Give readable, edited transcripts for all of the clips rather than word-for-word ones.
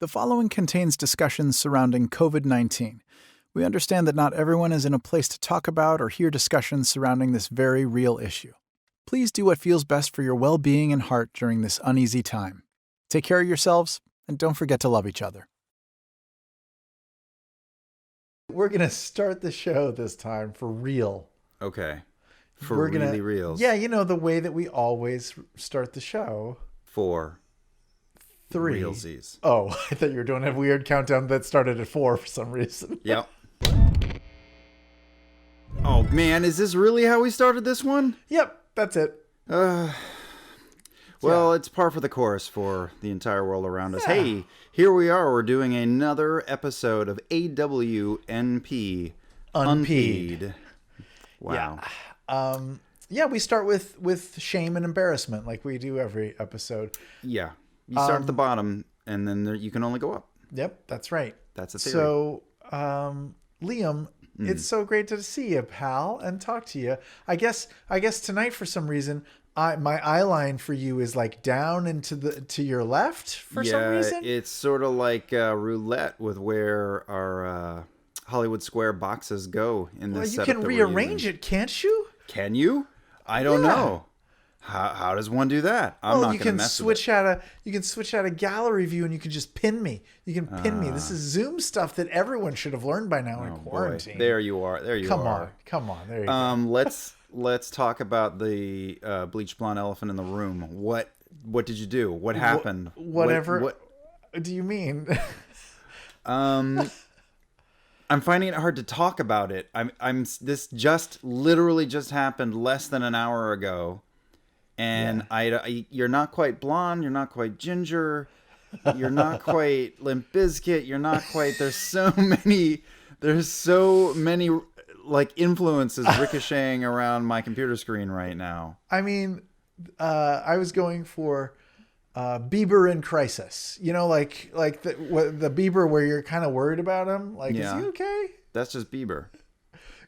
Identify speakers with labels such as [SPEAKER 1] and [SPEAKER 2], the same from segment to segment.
[SPEAKER 1] The following contains discussions surrounding COVID-19. We understand that not everyone is in a place to talk about or hear discussions surrounding this very real issue. Please do what feels best for your well-being and heart during this uneasy time. Take care of yourselves, and don't forget to love each other.
[SPEAKER 2] We're going to start the show this time for real.
[SPEAKER 3] Okay. For really reals.
[SPEAKER 2] Yeah, you know, the way that we always start the show.
[SPEAKER 3] 4.
[SPEAKER 2] 3.
[SPEAKER 3] Realsies.
[SPEAKER 2] Oh, I thought you were doing a weird countdown that started at 4 for some reason.
[SPEAKER 3] Yep. Oh, man, is this really how we started this one?
[SPEAKER 2] Yep, that's it.
[SPEAKER 3] Well, it's par for the course for the entire world around us. Yeah. Hey, here we are. We're doing another episode of AWNP. Unpaid. Wow.
[SPEAKER 2] Yeah, we start with shame and embarrassment like we do every episode.
[SPEAKER 3] Yeah. You start at the bottom, and then you can only go up.
[SPEAKER 2] Yep, that's right.
[SPEAKER 3] That's a theory.
[SPEAKER 2] So, Liam, it's so great to see you, pal, and talk to you. I guess tonight, for some reason, my eye line for you is like down and to your left for some reason.
[SPEAKER 3] Yeah, it's sort of like roulette with where our Hollywood Square boxes go in this setup.
[SPEAKER 2] You can rearrange it, can't you?
[SPEAKER 3] Can you? I don't know. How does one do that? I'm not going to mess with it.
[SPEAKER 2] You can switch out a gallery view and you can just pin me. You can pin me. This is Zoom stuff that everyone should have learned by now in quarantine.
[SPEAKER 3] Boy. There you are.
[SPEAKER 2] Come on. There you go.
[SPEAKER 3] Let's talk about the bleach blonde elephant in the room. What did you do? What happened?
[SPEAKER 2] Whatever. What do you mean?
[SPEAKER 3] I'm finding it hard to talk about it. This literally just happened less than an hour ago. And you're not quite blonde. You're not quite ginger. You're not quite Limp Bizkit. You're not quite. There's so many like influences ricocheting around my computer screen right now.
[SPEAKER 2] I mean, I was going for Bieber in crisis. You know, like the Bieber where you're kind of worried about him. Like, is he okay?
[SPEAKER 3] That's just Bieber.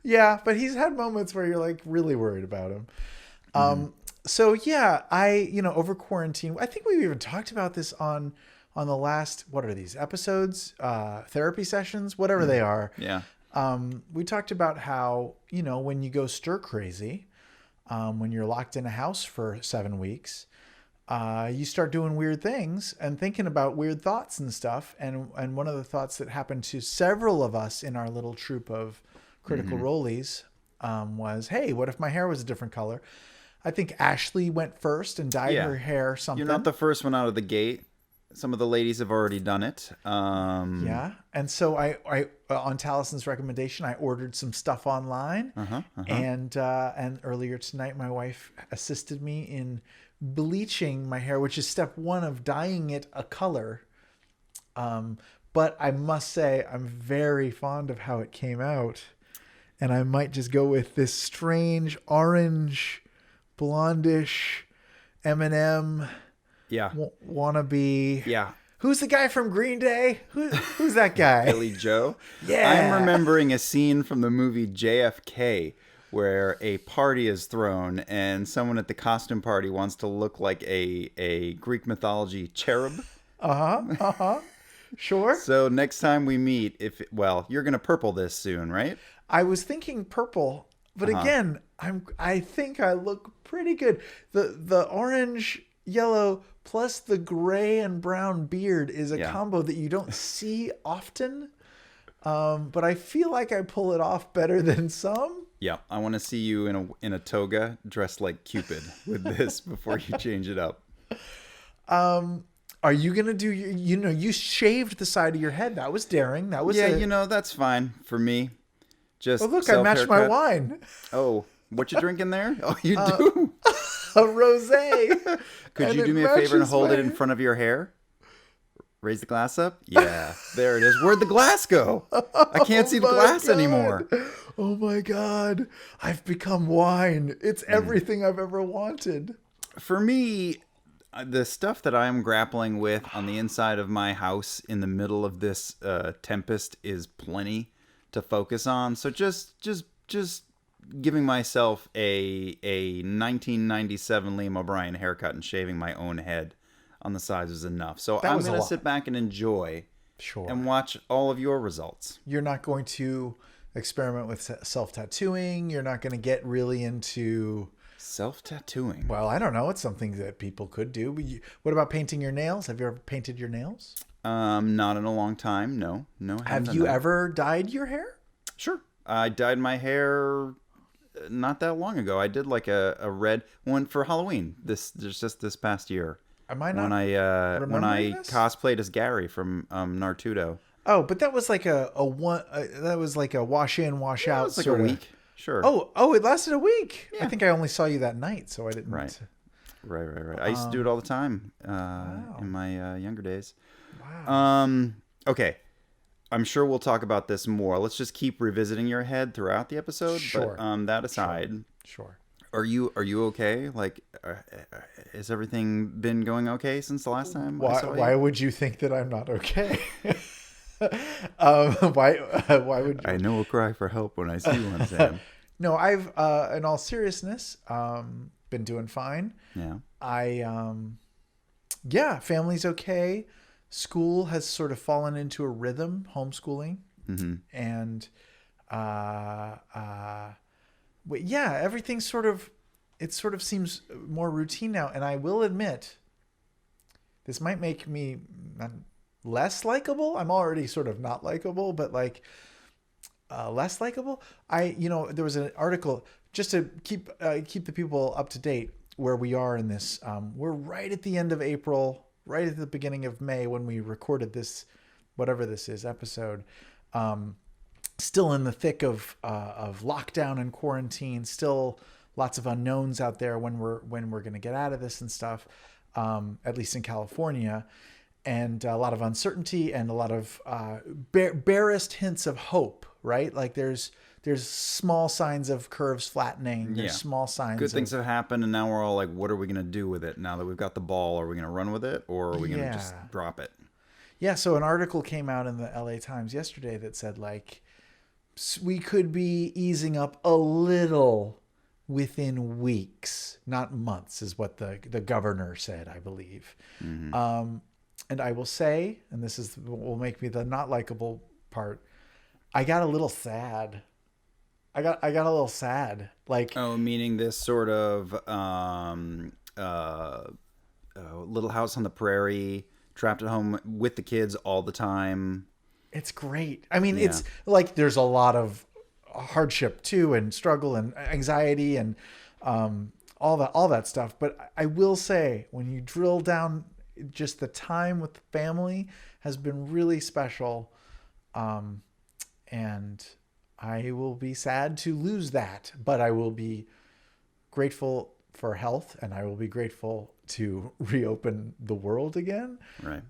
[SPEAKER 2] Yeah, but he's had moments where you're like really worried about him. So yeah, over quarantine, I think we've even talked about this on the last, what are these episodes? Therapy sessions, whatever they are.
[SPEAKER 3] Yeah.
[SPEAKER 2] We talked about how, when you go stir crazy, when you're locked in a house for 7 weeks, you start doing weird things and thinking about weird thoughts and stuff. And one of the thoughts that happened to several of us in our little troop of critical rollies was, hey, what if my hair was a different color? I think Ashley went first and dyed her hair something.
[SPEAKER 3] You're not the first one out of the gate. Some of the ladies have already done it.
[SPEAKER 2] Yeah. And so I on Talison's recommendation, I ordered some stuff online. And earlier tonight, my wife assisted me in bleaching my hair, which is step 1 of dyeing it a color. But I must say, I'm very fond of how it came out. And I might just go with this strange orange, blondish Eminem wannabe.
[SPEAKER 3] Yeah.
[SPEAKER 2] Who's the guy from Green Day? Who's that guy?
[SPEAKER 3] Billy Joe?
[SPEAKER 2] Yeah.
[SPEAKER 3] I'm remembering a scene from the movie JFK where a party is thrown and someone at the costume party wants to look like a Greek mythology cherub.
[SPEAKER 2] Sure.
[SPEAKER 3] So next time we meet, you're going to purple this soon, right?
[SPEAKER 2] I was thinking purple, but again, I think I look pretty good. The orange, yellow plus the gray and brown beard is a combo that you don't see often. But I feel like I pull it off better than some.
[SPEAKER 3] Yeah, I want to see you in a toga dressed like Cupid with this before you change it up.
[SPEAKER 2] Are you going to do you shaved the side of your head. That was daring. That was
[SPEAKER 3] that's fine for me. Just
[SPEAKER 2] look, I matched my wine.
[SPEAKER 3] Oh, what you drinking there? Oh, you do?
[SPEAKER 2] A rosé.
[SPEAKER 3] Could you do me a favor and hold it in front of your hair? Raise the glass up? Yeah, there it is. Where'd the glass go? I can't see the glass anymore.
[SPEAKER 2] Oh my God. I've become wine. It's everything I've ever wanted.
[SPEAKER 3] For me, the stuff that I'm grappling with on the inside of my house in the middle of this tempest is plenty to focus on. So just giving myself a 1997 Liam O'Brien haircut and shaving my own head on the sides was enough. So
[SPEAKER 2] That
[SPEAKER 3] I'm
[SPEAKER 2] was a
[SPEAKER 3] going to
[SPEAKER 2] lot.
[SPEAKER 3] sit back and enjoy
[SPEAKER 2] Sure.
[SPEAKER 3] and watch all of your results.
[SPEAKER 2] You're not going to experiment with self-tattooing. You're not going to get really into,
[SPEAKER 3] Self-tattooing.
[SPEAKER 2] well, I don't know. It's something that people could do. But what about painting your nails? Have you ever painted your nails?
[SPEAKER 3] Not in a long time. No, I haven't
[SPEAKER 2] Have
[SPEAKER 3] done
[SPEAKER 2] you
[SPEAKER 3] that.
[SPEAKER 2] ever dyed your hair?
[SPEAKER 3] Sure. I dyed my hair not that long ago. I did like a red one for Halloween. This past year.
[SPEAKER 2] Am I not
[SPEAKER 3] When I
[SPEAKER 2] remembering this?
[SPEAKER 3] cosplayed as Gary from Naruto.
[SPEAKER 2] Oh, but that was like a one. That was like a wash in, wash out.
[SPEAKER 3] It was like
[SPEAKER 2] sort
[SPEAKER 3] a
[SPEAKER 2] of.
[SPEAKER 3] week. Sure.
[SPEAKER 2] Oh, it lasted a week. I
[SPEAKER 3] Yeah.
[SPEAKER 2] think I only saw you that night, so I didn't.
[SPEAKER 3] Right. Right. I used to do it all the time in my younger days.
[SPEAKER 2] Wow.
[SPEAKER 3] Okay. I'm sure we'll talk about this more. Let's just keep revisiting your head throughout the episode.
[SPEAKER 2] Sure.
[SPEAKER 3] But that aside,
[SPEAKER 2] Sure.
[SPEAKER 3] are you okay? Like, has everything been going okay since the last time I saw you?
[SPEAKER 2] Why would you think that I'm not okay? Why would you?
[SPEAKER 3] I know a cry for help when I see one, Sam.
[SPEAKER 2] No, I've in all seriousness been doing fine.
[SPEAKER 3] Yeah.
[SPEAKER 2] Yeah, family's okay. School has sort of fallen into a rhythm, homeschooling, and but yeah, everything sort of seems more routine now. And I will admit, this might make me less likable. I'm already sort of not likable, but like less likable. There was an article just to keep the people up to date where we are in this. We're right at the end of April, right at the beginning of May when we recorded this, whatever this is, episode. Still in the thick of lockdown and quarantine. Still lots of unknowns out there when we're going to get out of this and stuff. At least in California, and a lot of uncertainty and a lot of barest hints of hope. Right, like there's small signs of curves flattening. There's small signs.
[SPEAKER 3] Good things have happened, and now we're all like, what are we going to do with it now that we've got the ball? Are we going to run with it, or are we going to just drop it?
[SPEAKER 2] Yeah, so an article came out in the LA Times yesterday that said, like, we could be easing up a little within weeks, not months, is what the governor said, I believe. And I will say, and this is will make me the not likable part, I got a little sad. I got a little sad. Like,
[SPEAKER 3] oh, meaning this sort of Little House on the Prairie, trapped at home with the kids all the time.
[SPEAKER 2] It's great. I mean, it's like there's a lot of hardship too, and struggle and anxiety and all that stuff. But I will say, when you drill down, just the time with the family has been really special. And I will be sad to lose that, but I will be grateful for health, and I will be grateful to reopen the world again.
[SPEAKER 3] Right.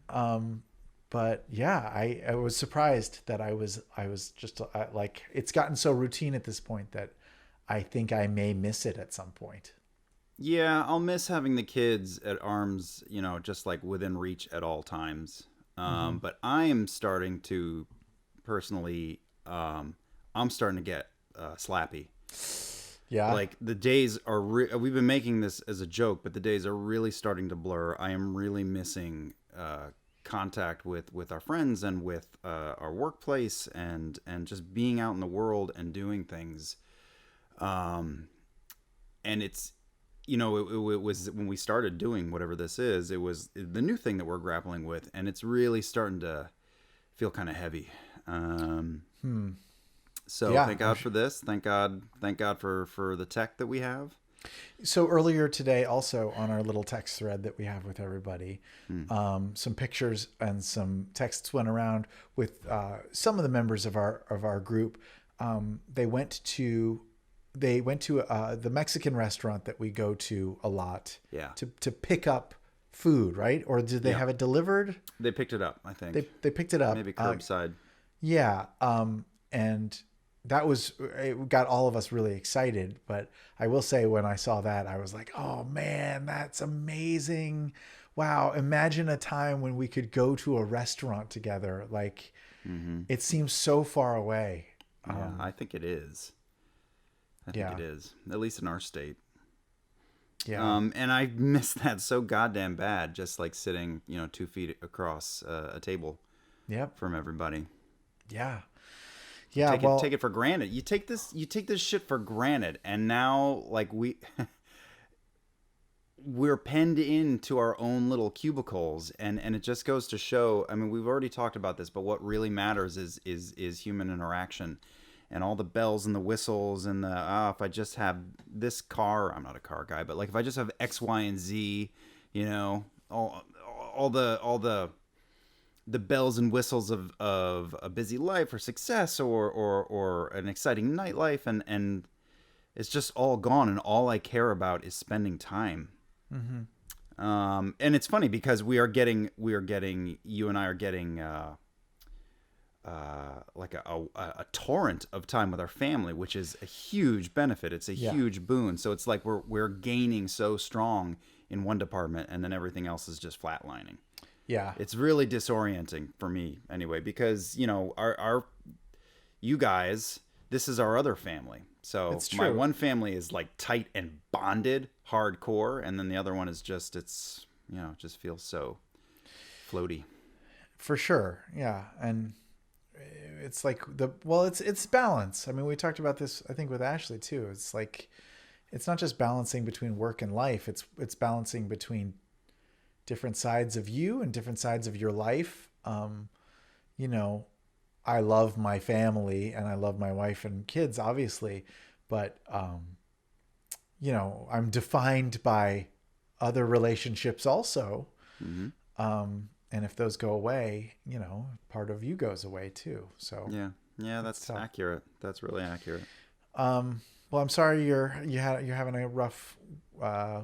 [SPEAKER 2] But yeah, I was surprised that I was just like, it's gotten so routine at this point that I think I may miss it at some point.
[SPEAKER 3] Yeah, I'll miss having the kids at arms, just like within reach at all times. But I am starting to personally, I'm starting to get slappy.
[SPEAKER 2] Yeah.
[SPEAKER 3] Like the days are, we've been making this as a joke, but the days are really starting to blur. I am really missing contact with our friends and with our workplace and just being out in the world and doing things. And it's, it was when we started doing whatever this is, it was the new thing that we're grappling with, and it's really starting to feel kind of heavy. So thank God for this. Thank God for the tech that we have.
[SPEAKER 2] So earlier today, also on our little text thread that we have with everybody, some pictures and some texts went around with some of the members of our group. They went to the Mexican restaurant that we go to a lot.
[SPEAKER 3] Yeah.
[SPEAKER 2] To pick up food, right? Or did they have it delivered?
[SPEAKER 3] They picked it up, I think.
[SPEAKER 2] They picked it up.
[SPEAKER 3] Maybe curbside.
[SPEAKER 2] Yeah. And it got all of us really excited. But I will say, when I saw that, I was like, oh man, that's amazing. Wow. Imagine a time when we could go to a restaurant together. Like, it seems so far away.
[SPEAKER 3] Yeah, I think it is. I think it is, at least in our state.
[SPEAKER 2] Yeah.
[SPEAKER 3] And I miss that so goddamn bad, just like sitting, 2 feet across a table
[SPEAKER 2] Yep.
[SPEAKER 3] from everybody.
[SPEAKER 2] Yeah. Yeah.
[SPEAKER 3] Take it for granted. You take this shit for granted, and now like we're penned into our own little cubicles, and it just goes to show. I mean, we've already talked about this, but what really matters is human interaction, and all the bells and the whistles and the if I just have this car, I'm not a car guy, but like if I just have X, Y, and Z, all the bells and whistles of a busy life or success or an exciting nightlife, and it's just all gone, and all I care about is spending time.
[SPEAKER 2] Mm-hmm.
[SPEAKER 3] And it's funny because you and I are getting like a torrent of time with our family, which is a huge benefit. It's a huge boon. So it's like we're gaining so strong in one department, and then everything else is just flatlining.
[SPEAKER 2] Yeah.
[SPEAKER 3] It's really disorienting for me anyway, because our you guys, this is our other family. So my one family is like tight and bonded, hardcore, and then the other one is just it just feels so floaty.
[SPEAKER 2] For sure. Yeah. And it's like it's balance. I mean, we talked about this, I think, with Ashley too. It's like, it's not just balancing between work and life. It's balancing between different sides of you and different sides of your life. I love my family and I love my wife and kids, obviously, but, I'm defined by other relationships also.
[SPEAKER 3] Mm-hmm.
[SPEAKER 2] And if those go away, part of you goes away too. So
[SPEAKER 3] yeah, that's accurate. That's really accurate.
[SPEAKER 2] Well, I'm sorry you're having a rough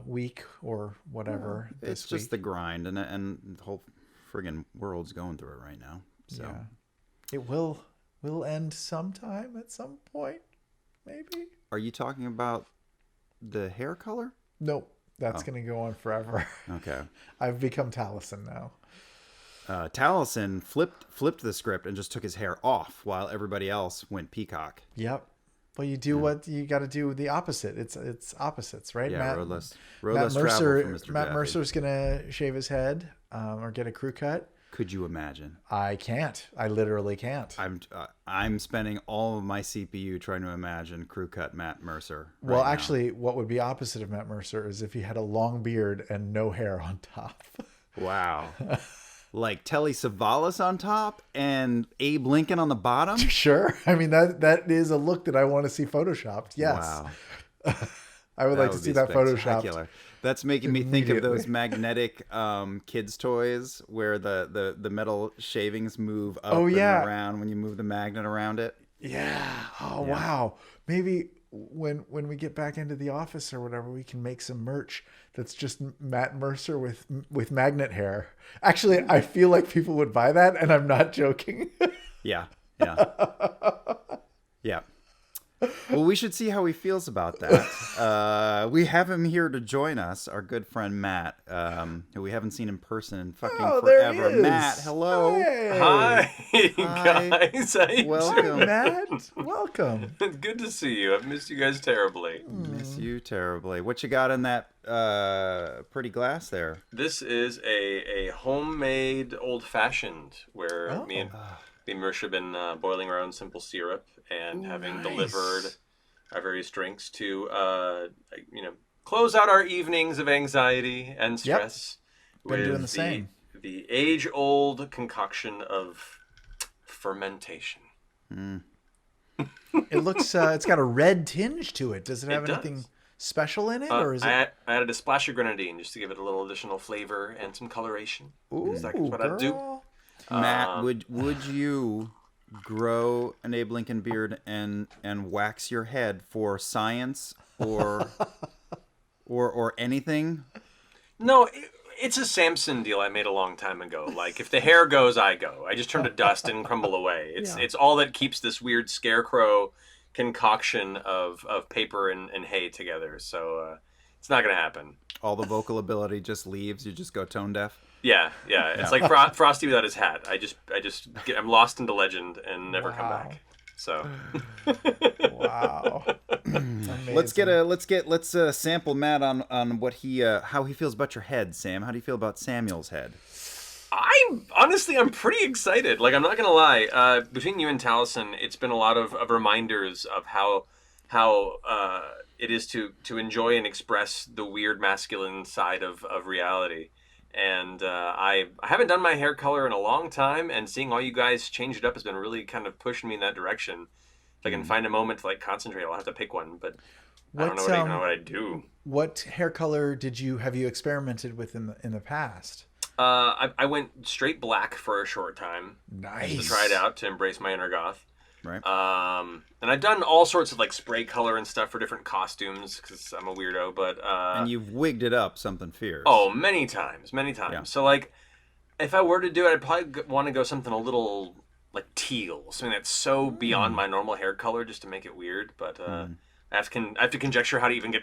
[SPEAKER 2] week or whatever.
[SPEAKER 3] It's just the grind, and the whole friggin' world's going through it right now. So
[SPEAKER 2] it will end sometime at some point, maybe.
[SPEAKER 3] Are you talking about the hair color?
[SPEAKER 2] Nope, that's gonna go on forever.
[SPEAKER 3] Okay.
[SPEAKER 2] I've become Taliesin now.
[SPEAKER 3] Taliesin flipped the script and just took his hair off while everybody else went peacock.
[SPEAKER 2] Yep. Well, you do what you got to do. The opposite. It's opposites, right?
[SPEAKER 3] Yeah,
[SPEAKER 2] Matt
[SPEAKER 3] roadless
[SPEAKER 2] Mercer.
[SPEAKER 3] travel for Mr.
[SPEAKER 2] Matt
[SPEAKER 3] Jaffe.
[SPEAKER 2] Mercer's gonna shave his head or get a crew cut.
[SPEAKER 3] Could you imagine?
[SPEAKER 2] I can't. I literally can't.
[SPEAKER 3] I'm spending all of my CPU trying to imagine crew cut Matt Mercer. Right
[SPEAKER 2] Well,
[SPEAKER 3] now.
[SPEAKER 2] actually, what would be opposite of Matt Mercer is if he had a long beard and no hair on top.
[SPEAKER 3] Wow. Like Telly Savalas on top and Abe Lincoln on the bottom?
[SPEAKER 2] Sure. I mean, that is a look that I want to see photoshopped. Yes.
[SPEAKER 3] Wow.
[SPEAKER 2] I would like to see that photoshopped.
[SPEAKER 3] That's making me think of those magnetic kids' toys where the metal shavings move up and around when you move the magnet around it.
[SPEAKER 2] Yeah. Oh, yeah. Wow. Maybe when we get back into the office or whatever, we can make some merch that's just Matt Mercer with magnet hair. Actually, I feel like people would buy that, and I'm not joking.
[SPEAKER 3] Yeah. Yeah. Well, we should see how he feels about that. We have him here to join us, our good friend Matt, who we haven't seen in person in fucking forever.
[SPEAKER 2] There he is.
[SPEAKER 3] Matt, hello.
[SPEAKER 2] Hey.
[SPEAKER 4] Hi, guys. How you
[SPEAKER 3] Welcome.
[SPEAKER 4] doing?
[SPEAKER 2] Matt, welcome.
[SPEAKER 4] Good to see you. I've missed you guys terribly.
[SPEAKER 3] Miss you terribly. What you got in that pretty glass there?
[SPEAKER 4] This is a homemade old-fashioned where me and Mercer have been boiling our own simple syrup and having delivered our various drinks to, close out our evenings of anxiety and stress.
[SPEAKER 2] Been
[SPEAKER 4] with
[SPEAKER 2] doing the same.
[SPEAKER 4] The age-old concoction of fermentation.
[SPEAKER 2] It looks, it's got a red tinge to it. Does it have anything special in it, or is it?
[SPEAKER 4] I added a splash of grenadine just to give it a little additional flavor and some coloration.
[SPEAKER 2] Ooh,
[SPEAKER 4] That's what I do.
[SPEAKER 3] Matt, would you grow an Abe Lincoln beard and wax your head for science or anything?
[SPEAKER 4] No, it's a Samson deal I made a long time ago. Like, if the hair goes, I go. I just turn to dust and crumble away. It's all that keeps this weird scarecrow concoction of paper and hay together. So it's not going to happen.
[SPEAKER 3] All the vocal ability just leaves. You just go tone deaf.
[SPEAKER 4] Yeah. It's like Frosty without his hat. I'm lost into legend and never come back. So
[SPEAKER 2] Wow. Amazing.
[SPEAKER 3] Let's sample Matt on what he how he feels about your head, Sam. How do you feel about Samuel's head?
[SPEAKER 4] I'm pretty excited. Like, I'm not gonna lie. Between you and Taliesin, it's been a lot of reminders of how it is to enjoy and express the weird masculine side of reality. And I haven't done my hair color in a long time, and seeing all you guys change it up has been really kind of pushing me in that direction. If I can find a moment to like concentrate, I'll have to pick one. But I don't know what I do.
[SPEAKER 2] What hair color have you experimented with in the past?
[SPEAKER 4] I went straight black for a short time.
[SPEAKER 2] Nice.
[SPEAKER 4] To try it out, to embrace my inner goth.
[SPEAKER 3] Right.
[SPEAKER 4] And I've done all sorts of like spray color and stuff for different costumes because I'm a weirdo. But
[SPEAKER 3] and you've wigged it up something fierce.
[SPEAKER 4] Oh, many times. Yeah. So like, if I were to do it, I'd probably want to go something a little like teal, something that's so beyond my normal hair color just to make it weird. But I have to conjecture how to even get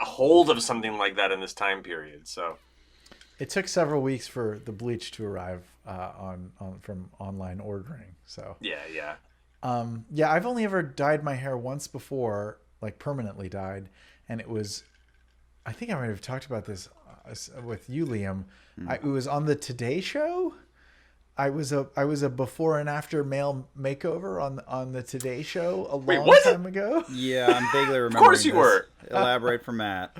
[SPEAKER 4] a hold of something like that in this time period. So.
[SPEAKER 2] It took several weeks for the bleach to arrive from online ordering. So
[SPEAKER 4] yeah.
[SPEAKER 2] I've only ever dyed my hair once before, like permanently dyed, and it was, I think I might have talked about this with you, Liam. It was on the Today Show. I was a before and after male makeover on the Today Show a long time ago.
[SPEAKER 3] Yeah, I'm vaguely remembering.
[SPEAKER 4] Of course you were.
[SPEAKER 3] Elaborate for Matt.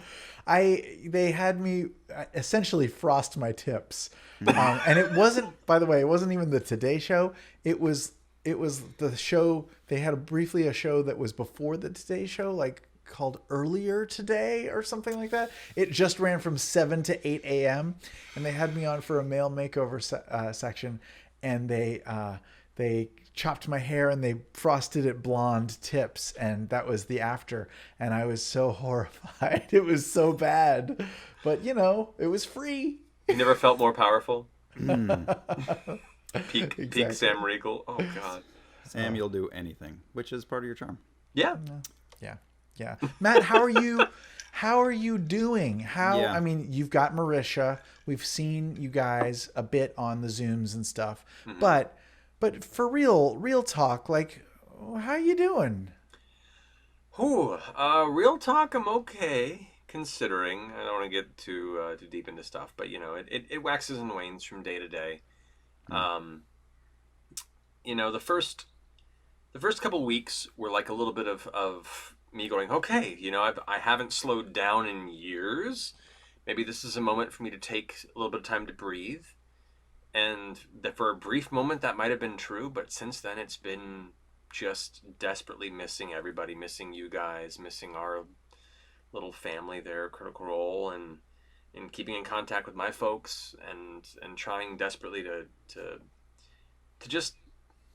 [SPEAKER 2] They had me essentially frost my tips, and it wasn't. By the way, it wasn't even the Today Show. It was the show. They had briefly a show that was before the Today Show, like called Earlier Today or something like that. It just ran from 7 to 8 a.m. and they had me on for a male makeover section, and they chopped my hair and they frosted it blonde tips, and that was the after, and I was so horrified. It was so bad, but it was free.
[SPEAKER 4] You never felt more powerful. Peak Sam Riegel. Oh God.
[SPEAKER 3] Sam, you'll do anything, which is part of your charm.
[SPEAKER 4] Yeah.
[SPEAKER 2] Matt, how are you doing? I mean, you've got Marisha. We've seen you guys a bit on the Zooms and stuff, but for real talk, like, how you doing?
[SPEAKER 4] Real talk, I'm okay, considering. I don't want to get too deep into stuff, but it waxes and wanes from day to day. The first couple weeks were like a little bit of me going, okay, I haven't slowed down in years. Maybe this is a moment for me to take a little bit of time to breathe. And that for a brief moment that might have been true, but since then it's been just desperately missing everybody, missing you guys, missing our little family there, Critical Role, and keeping in contact with my folks, and trying desperately to just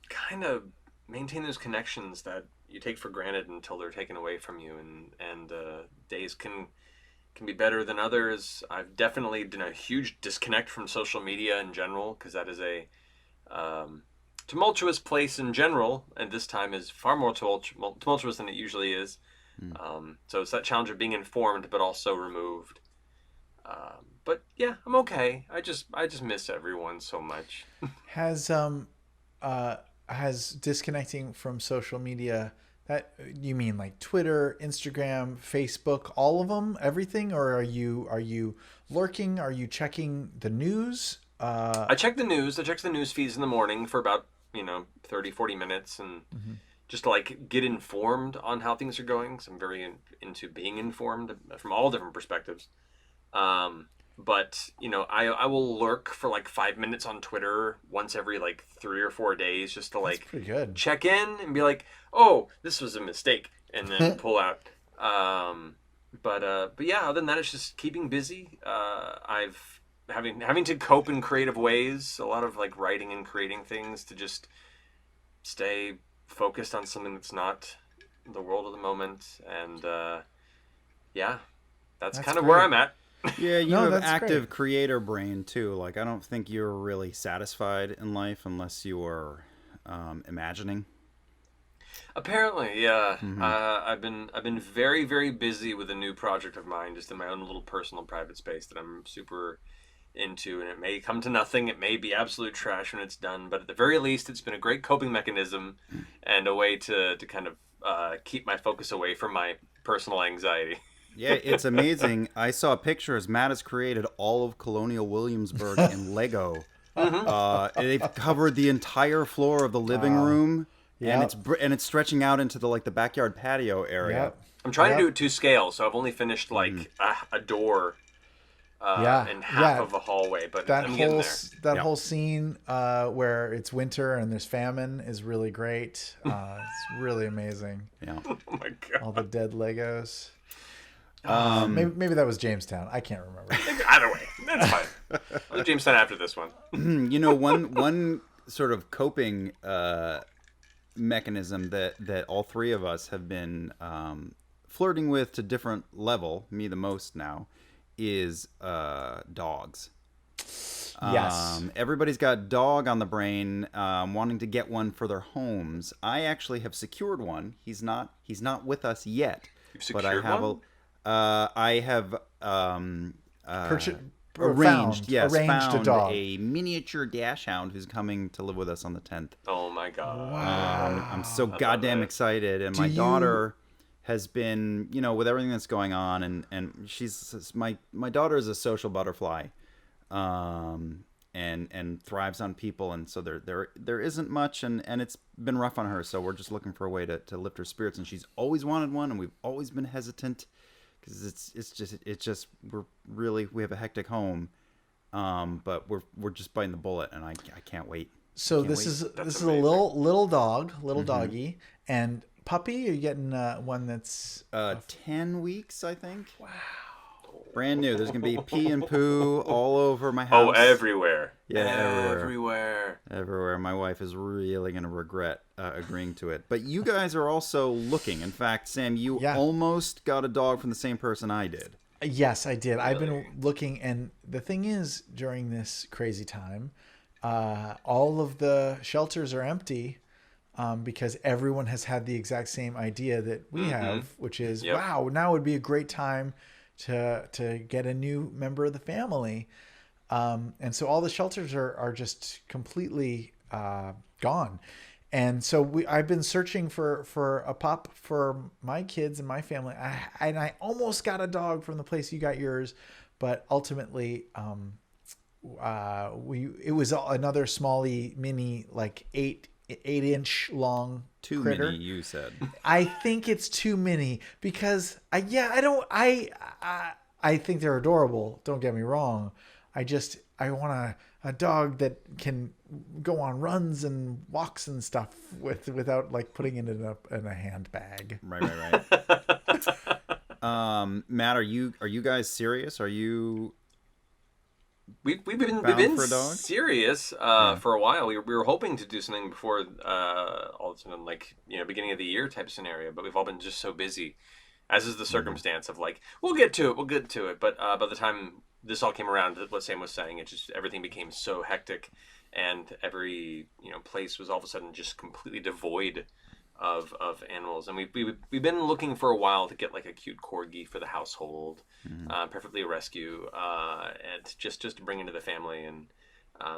[SPEAKER 4] kind of maintain those connections that you take for granted until they're taken away from you, and days can be better than others. I've definitely done a huge disconnect from social media in general, because that is a tumultuous place in general, and this time is far more tumultuous than it usually is. So it's that challenge of being informed but also removed. But yeah, I'm okay. I just miss everyone so much.
[SPEAKER 2] Has disconnecting from social media, that you mean like Twitter, Instagram, Facebook, all of them, everything, or are you lurking? Are you checking the news?
[SPEAKER 4] I check the news. I check the news feeds in the morning for about 30-40 minutes, and just to like get informed on how things are going, because I'm very into being informed from all different perspectives. But I will lurk for like 5 minutes on Twitter once every like 3 or 4 days, just to like
[SPEAKER 2] pretty good.
[SPEAKER 4] Check in and be like, oh, this was a mistake, and then pull out. But yeah, other than that, it's just keeping busy. I've having to cope in creative ways, a lot of like writing and creating things to just stay focused on something that's not the world of the moment. And yeah, that's kind of where I'm at.
[SPEAKER 3] Yeah, you have active creator brain too. Like, I don't think you're really satisfied in life unless you are imagining.
[SPEAKER 4] Apparently, yeah. I've been very, very busy with a new project of mine, just in my own little personal private space that I'm super into, and it may come to nothing. It may be absolute trash when it's done, but at the very least, it's been a great coping mechanism and a way to kind of keep my focus away from my personal anxiety.
[SPEAKER 3] Yeah, it's amazing. I saw pictures. Matt has created all of Colonial Williamsburg in Lego. They've covered the entire floor of the living room, and it's stretching out into the backyard patio area.
[SPEAKER 2] Yep.
[SPEAKER 4] I'm trying to do it to scale, so I've only finished a door and half of a hallway, but I'm getting there.
[SPEAKER 2] That whole scene where it's winter and there's famine is really great. It's really amazing.
[SPEAKER 3] Yeah.
[SPEAKER 4] Oh my god!
[SPEAKER 2] All the dead Legos. Maybe that was Jamestown. I can't remember.
[SPEAKER 4] Either way, that's fine. I'll do Jamestown after this one.
[SPEAKER 3] One sort of coping mechanism that all three of us have been flirting with to different level, me the most now, is dogs.
[SPEAKER 2] Yes.
[SPEAKER 3] Everybody's got dog on the brain, wanting to get one for their homes. I actually have secured one. He's not with us yet.
[SPEAKER 4] You've secured one?
[SPEAKER 3] I have
[SPEAKER 2] arranged a dog,
[SPEAKER 3] a miniature dash hound who's coming to live with us on the 10th.
[SPEAKER 4] Oh my god!
[SPEAKER 2] Wow.
[SPEAKER 3] I'm so goddamn excited, and my daughter has been, with everything that's going on, and she's my daughter is a social butterfly, and thrives on people, and so there isn't much, and it's been rough on her. So we're just looking for a way to lift her spirits, and she's always wanted one, and we've always been hesitant. Because we have a hectic home, but we're just biting the bullet, and I can't wait.
[SPEAKER 2] So this is a little dog, doggy, and puppy. Are you getting one that's
[SPEAKER 3] 10 weeks, I think? Wow. Brand new. There's gonna be pee and poo all over my house.
[SPEAKER 4] Oh, everywhere.
[SPEAKER 3] Yeah,
[SPEAKER 4] everywhere.
[SPEAKER 3] My wife is really gonna regret agreeing to it. But you guys are also looking. In fact, Sam, you almost got a dog from the same person I did.
[SPEAKER 2] Yes, I did. Really? I've been looking, and the thing is, during this crazy time, all of the shelters are empty. Because everyone has had the exact same idea that we have, which is, wow, now would be a great time to get a new member of the family. And so all the shelters are just completely gone. And so I've been searching for a pup for my kids and my family. I almost got a dog from the place you got yours, but ultimately it was another smally mini, like 8-inch long
[SPEAKER 3] too
[SPEAKER 2] critter.
[SPEAKER 3] Mini, you said.
[SPEAKER 2] I think it's too mini because I think they're adorable. Don't get me wrong. I want a dog that can go on runs and walks and stuff without like putting it in a handbag.
[SPEAKER 3] Right. Matt, are you guys serious? Are you?
[SPEAKER 4] We've been serious for a while. We were hoping to do something before all of a sudden, beginning of the year type scenario, but we've all been just so busy, as is the circumstance of we'll get to it. But by the time this all came around, what Sam was saying, it just everything became so hectic, and every place was all of a sudden just completely devoid of animals. And we've been looking for a while to get like a cute corgi for the household, preferably a rescue, and just to bring into the family. And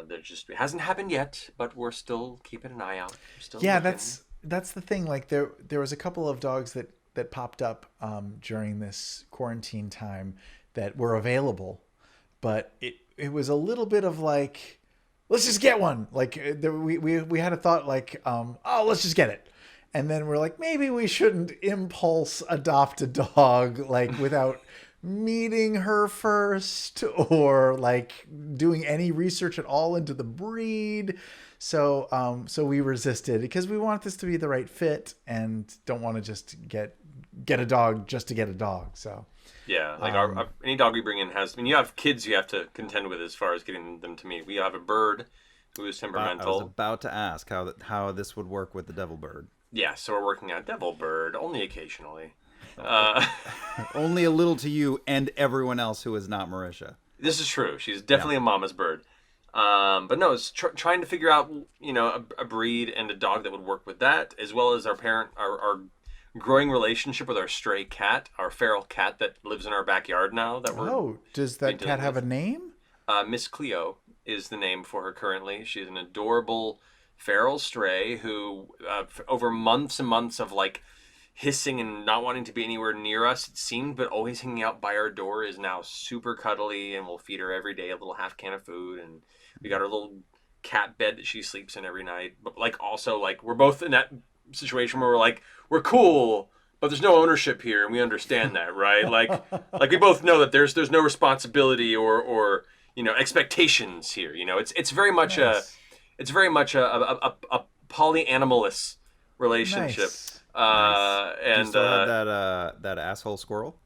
[SPEAKER 4] it hasn't happened yet, but we're still keeping an eye out.
[SPEAKER 2] Yeah, looking. That's the thing. Like there was a couple of dogs that popped up during this quarantine time that were available, but it was a little bit of like, let's just get one. Like we had a thought like, let's just get it. And then we're like, maybe we shouldn't impulse adopt a dog without meeting her first or doing any research at all into the breed. So we resisted because we want this to be the right fit and don't want to just get a dog just to get a dog. So
[SPEAKER 4] yeah, any dog we bring in has. I mean, you have kids you have to contend with as far as getting them to meet. We have a bird who is temperamental.
[SPEAKER 3] I was about to ask how this would work with the devil bird.
[SPEAKER 4] Yeah, so we're working on devil bird only occasionally.
[SPEAKER 3] Only a little to you and everyone else who is not Marisha.
[SPEAKER 4] This is true. She's definitely a mama's bird. But no, it's trying to figure out a breed and a dog that would work with that, as well as our growing relationship with our stray cat, our feral cat that lives in our backyard now. Does that cat
[SPEAKER 2] have a name?
[SPEAKER 4] Miss Cleo is the name for her currently. She's an adorable feral stray who, over months and months of like hissing and not wanting to be anywhere near us, it seemed, but always hanging out by our door, is now super cuddly, and we'll feed her every day a little half can of food, and we got her little cat bed that she sleeps in every night. But like also like we're both in that situation where we're like, we're cool, but there's no ownership here, and we understand that, right? Like we both know that there's no responsibility or expectations here. It's very much
[SPEAKER 2] Nice.
[SPEAKER 4] a polyanimalist relationship.
[SPEAKER 2] Nice.
[SPEAKER 3] Do you
[SPEAKER 4] And
[SPEAKER 3] still have that asshole squirrel?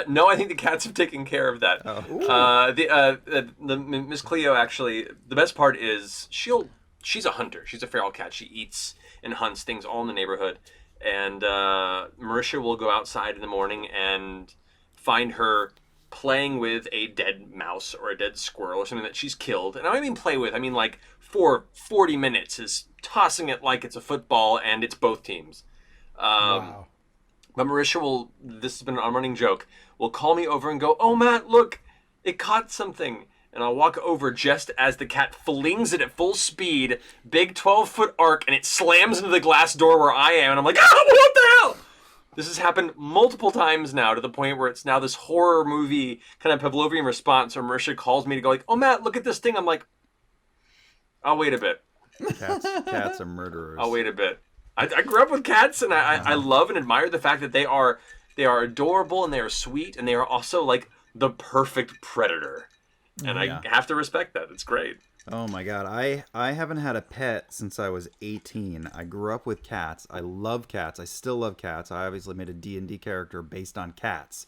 [SPEAKER 4] no, I think the cats have taken care of that.
[SPEAKER 3] Oh.
[SPEAKER 4] The Miss Cleo, actually, the best part is she's a hunter. She's a feral cat. She eats and hunts things all in the neighborhood. And Marisha will go outside in the morning and find her playing with a dead mouse or a dead squirrel or something that she's killed. And I don't mean play with. I mean like for 40 minutes is tossing it like it's a football and it's both teams.
[SPEAKER 2] Wow.
[SPEAKER 4] But Marisha this has been an running joke, will call me over and go, "Oh, Matt, look, it caught something." And I'll walk over just as the cat flings it at full speed, big 12-foot arc, and it slams into the glass door where I am. And I'm like, what the hell? This has happened multiple times now, to the point where it's now this horror movie kind of Pavlovian response where Marisha calls me to go like, "Oh, Matt, look at this thing." I'm like, I'll wait a bit.
[SPEAKER 3] Cats are murderers.
[SPEAKER 4] I'll wait a bit. I grew up with cats, and I love and admire the fact that they are adorable, and they are sweet, and they are also like the perfect predator. And I have to respect that. It's great.
[SPEAKER 3] Oh my god, I haven't had a pet since I was 18. I grew up with cats. I love cats. I still love cats. I obviously made a D&D character based on cats.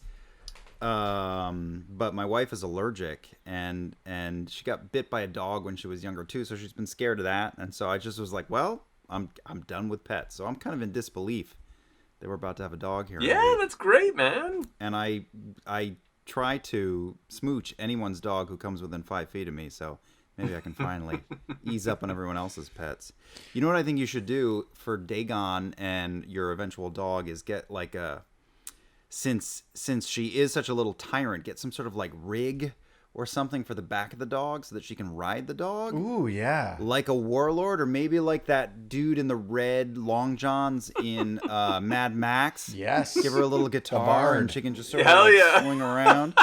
[SPEAKER 3] But my wife is allergic, and she got bit by a dog when she was younger too, so she's been scared of that. And so I just was like, well, I'm done with pets. So I'm kind of in disbelief that we're about to have a dog here.
[SPEAKER 4] Yeah, that's great, man.
[SPEAKER 3] And I try to smooch anyone's dog who comes within 5 feet of me, so maybe I can finally ease up on everyone else's pets. You know what I think you should do for Dagon and your eventual dog is get like since she is such a little tyrant, get some sort of like rig or something for the back of the dog so that she can ride the dog.
[SPEAKER 2] Ooh, yeah.
[SPEAKER 3] Like a warlord, or maybe like that dude in the red long johns in Mad Max.
[SPEAKER 2] Yes.
[SPEAKER 3] Give her a little guitar
[SPEAKER 2] bard.
[SPEAKER 3] and she can just sort
[SPEAKER 4] Hell
[SPEAKER 3] of like
[SPEAKER 4] yeah.
[SPEAKER 3] swing around.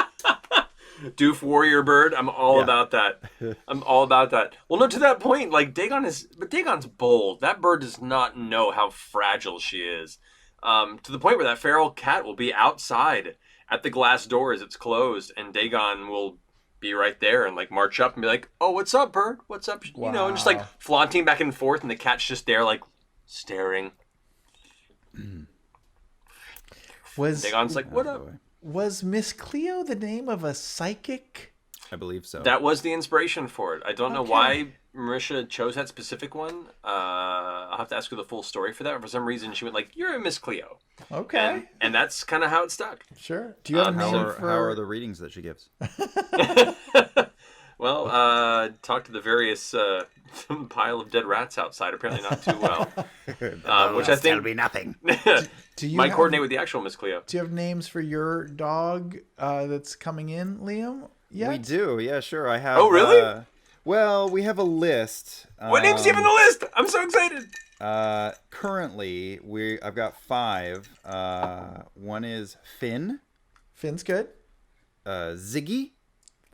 [SPEAKER 4] Doof warrior bird. I'm all about that. I'm all about that. Well, no, to that point, like Dagon's bold. That bird does not know how fragile she is. To the point where that feral cat will be outside at the glass door as it's closed, and Dagon will be right there and like march up and be like, "Oh, what's up, bird? What's up?" You know, and just like flaunting back and forth, and the cat's just there like staring. Dagon's like, "What up?"
[SPEAKER 2] Was Miss Cleo the name of a psychic?
[SPEAKER 3] I believe so.
[SPEAKER 4] That was the inspiration for it. I don't know why Marisha chose that specific one. I'll have to ask her the full story for that. For some reason, she went like, "You're a Miss Cleo."
[SPEAKER 2] Okay.
[SPEAKER 4] And that's kind of how it stuck.
[SPEAKER 2] Sure. Do you have a name for...
[SPEAKER 3] How are the readings that she gives?
[SPEAKER 4] Well, talk to the various pile of dead rats outside. Apparently not too well. Which I think
[SPEAKER 3] Tell me nothing.
[SPEAKER 2] Do you
[SPEAKER 4] might coordinate with the actual Miss Cleo.
[SPEAKER 2] Do you have names for your dog that's coming in, Liam? Yeah.
[SPEAKER 3] We do, yeah, sure. I have.
[SPEAKER 4] Oh, really?
[SPEAKER 3] Well, we have a list.
[SPEAKER 4] What names do you have on the list? I'm so excited.
[SPEAKER 3] Currently, I've got 5. One is Finn,
[SPEAKER 2] Finn's good.
[SPEAKER 3] Ziggy,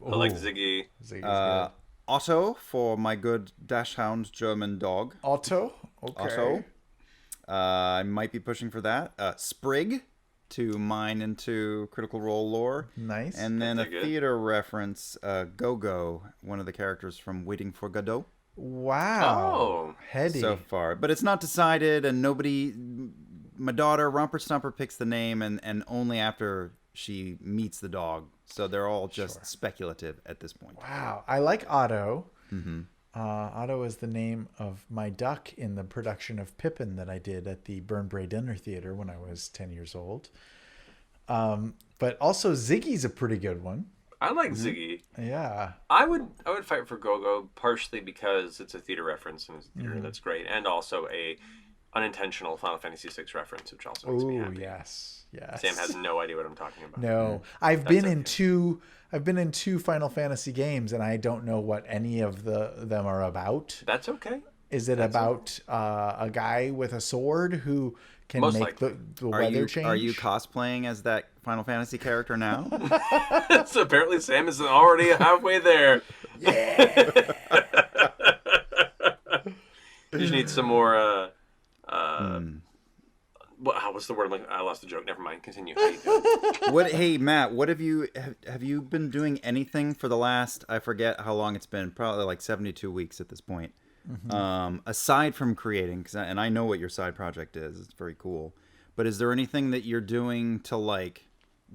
[SPEAKER 4] I like Ziggy.
[SPEAKER 2] Ziggy's good.
[SPEAKER 3] Otto for my good dashhound German dog.
[SPEAKER 2] Otto. Okay.
[SPEAKER 3] Otto. I might be pushing for that. Sprig to mine into Critical Role lore.
[SPEAKER 2] Nice.
[SPEAKER 3] And then
[SPEAKER 4] That's
[SPEAKER 3] a
[SPEAKER 4] good.
[SPEAKER 3] theater reference, Go-Go, one of the characters from Waiting for Godot.
[SPEAKER 2] Wow.
[SPEAKER 4] Oh.
[SPEAKER 2] Heady.
[SPEAKER 3] So far. But it's not decided, and my daughter, Romper Stomper, picks the name, and only after she meets the dog. So they're all just speculative at this point.
[SPEAKER 2] Wow. I like Otto. Mm-hmm. Otto is the name of my duck in the production of Pippin that I did at the Burnbrae Dinner Theater when I was 10 years old. But also Ziggy's a pretty good one.
[SPEAKER 4] I like Ziggy.
[SPEAKER 2] Yeah.
[SPEAKER 4] I would fight for Go-Go partially because it's a theater reference and it's a theater that's great, and also a unintentional Final Fantasy VI reference, which also makes me
[SPEAKER 2] Oh,
[SPEAKER 4] happy.
[SPEAKER 2] yes.
[SPEAKER 4] Sam has no idea what I'm talking about.
[SPEAKER 2] No. I've been in two Final Fantasy games, and I don't know what any of them are about.
[SPEAKER 4] That's okay.
[SPEAKER 2] Is it about a guy with a sword who can
[SPEAKER 4] Most
[SPEAKER 2] make
[SPEAKER 4] likely.
[SPEAKER 2] the weather change?
[SPEAKER 3] Are you cosplaying as that Final Fantasy character now?
[SPEAKER 4] So apparently Sam is already halfway there.
[SPEAKER 2] Yeah.
[SPEAKER 4] You just need some more. What's the word? I lost the joke. Never mind. Continue. How you doing?
[SPEAKER 3] Hey Matt, what have you been doing anything for the last, I forget how long it's been, probably like 72 weeks at this point. Aside from creating, and I know what your side project is, it's very cool. But is there anything that you're doing to like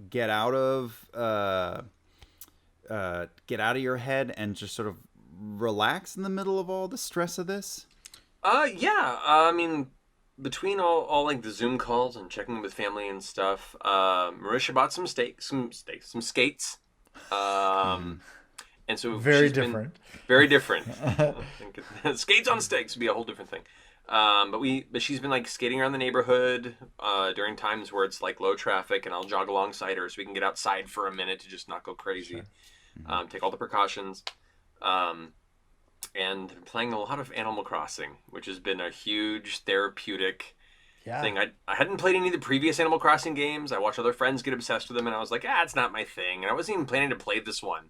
[SPEAKER 3] get out of your head and just sort of relax in the middle of all the stress of this?
[SPEAKER 4] Yeah. I mean, between all like the Zoom calls and checking with family and stuff, Marisha bought some skates. And so
[SPEAKER 2] Very different.
[SPEAKER 4] Very different. Skates on stakes would be a whole different thing. But she's been like skating around the neighborhood during times where it's like low traffic, and I'll jog alongside her so we can get outside for a minute to just not go crazy. Sure. Take all the precautions. And playing a lot of Animal Crossing, which has been a huge therapeutic thing. I hadn't played any of the previous Animal Crossing games. I watched other friends get obsessed with them, and I was like, it's not my thing. And I wasn't even planning to play this one.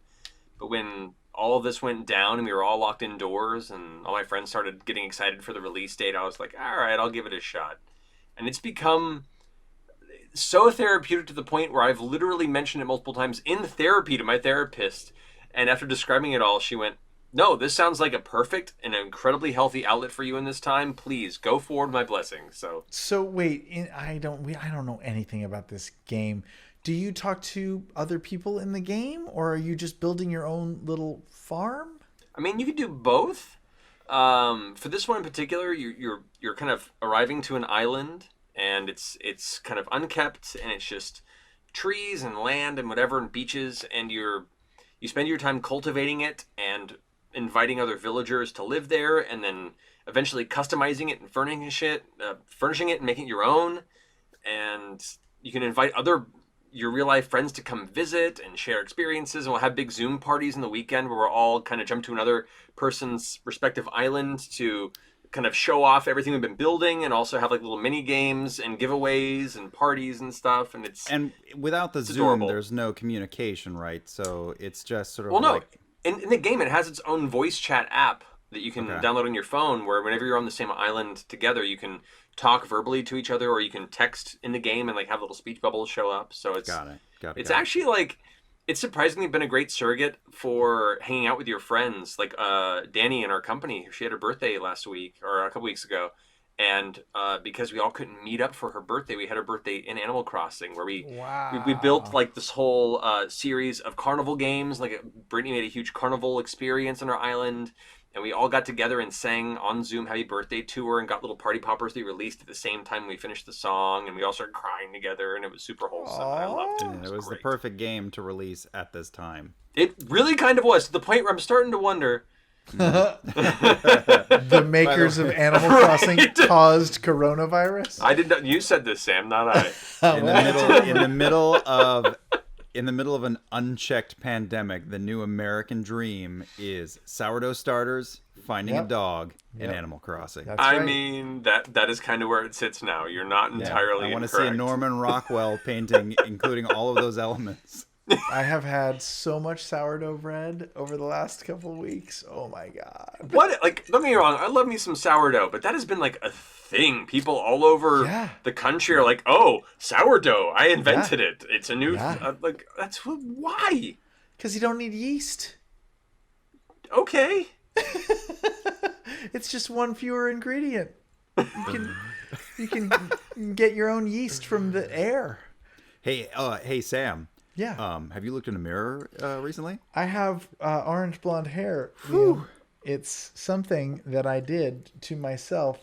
[SPEAKER 4] But when all of this went down and we were all locked indoors and all my friends started getting excited for the release date, I was like, all right, I'll give it a shot. And it's become so therapeutic to the point where I've literally mentioned it multiple times in therapy to my therapist. And after describing it all, she went, no, this sounds like a perfect and incredibly healthy outlet for you in this time. Please go forward, my blessings.
[SPEAKER 2] So wait, I don't know anything about this game. Do you talk to other people in the game, or are you just building your own little farm?
[SPEAKER 4] I mean, you could do both. For this one in particular, you're kind of arriving to an island, and it's kind of unkept, and it's just trees and land and whatever and beaches, and you spend your time cultivating it and inviting other villagers to live there, and then eventually customizing it and furnishing it and making it your own. And you can invite your real life friends to come visit and share experiences, and we'll have big Zoom parties in the weekend where we're all kind of jump to another person's respective island to kind of show off everything we've been building, and also have like little mini games and giveaways and parties and stuff. And
[SPEAKER 3] without the Zoom, adorable. There's no communication, right? So it's just sort of
[SPEAKER 4] in the game it has its own voice chat app that you can download on your phone, where whenever you're on the same island together, you can talk verbally to each other, or you can text in the game and like have little speech bubbles show up. So it's actually like, it's surprisingly been a great surrogate for hanging out with your friends. Like Danny in our company, she had her birthday last week or a couple weeks ago, and because we all couldn't meet up for her birthday, we had her birthday in Animal Crossing, where we built like this whole series of carnival games. Like Brittany made a huge carnival experience on our island. And we all got together and sang on Zoom happy birthday to her, and got little party poppers they released at the same time we finished the song, and we all started crying together, and it was super wholesome. I loved it.
[SPEAKER 3] It was the perfect game to release at this time.
[SPEAKER 4] It really kind of was, to the point where I'm starting to wonder.
[SPEAKER 2] The makers of Animal Crossing caused coronavirus?
[SPEAKER 4] I did not. You said this, Sam, not I.
[SPEAKER 3] In the middle of an unchecked pandemic, the new American dream is sourdough starters, finding a dog in Animal Crossing.
[SPEAKER 4] I mean, that is kind of where it sits now. You're not entirely
[SPEAKER 3] I want to
[SPEAKER 4] incorrect.
[SPEAKER 3] see a Norman Rockwell painting, including all of those elements.
[SPEAKER 2] I have had so much sourdough bread over the last couple of weeks. Oh my God.
[SPEAKER 4] What? Like, don't get me wrong, I love me some sourdough, but that has been like a thing. People all over the country are like, oh, sourdough, I invented it. It's a new, like, why?
[SPEAKER 2] Because you don't need yeast.
[SPEAKER 4] Okay.
[SPEAKER 2] It's just one fewer ingredient. You can get your own yeast from the air.
[SPEAKER 3] Hey, Sam.
[SPEAKER 2] Yeah.
[SPEAKER 3] Have you looked in a mirror recently?
[SPEAKER 2] I have orange blonde hair. Whew. It's something that I did to myself.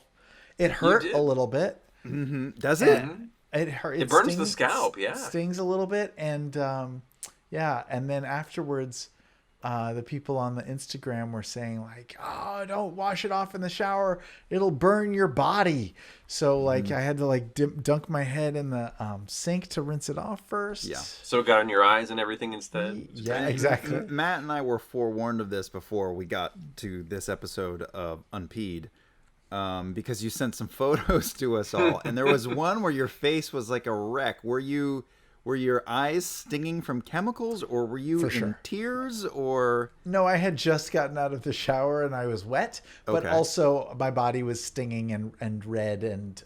[SPEAKER 2] It hurt a little bit.
[SPEAKER 3] Mm-hmm. Does it?
[SPEAKER 2] It hurt.
[SPEAKER 4] It burns the scalp. Yeah.
[SPEAKER 2] Stings a little bit, and and then afterwards, the people on the Instagram were saying like, oh, don't wash it off in the shower. It'll burn your body. So like I had to like dunk my head in the sink to rinse it off first.
[SPEAKER 3] Yeah.
[SPEAKER 4] So it got on your eyes and everything instead?
[SPEAKER 2] Yeah, exactly.
[SPEAKER 3] Matt and I were forewarned of this before we got to this episode of Unpeed. Because you sent some photos to us all, and there was one where your face was like a wreck. Were your eyes stinging from chemicals, or were you in tears, or?
[SPEAKER 2] No, I had just gotten out of the shower and I was wet, but also my body was stinging and red and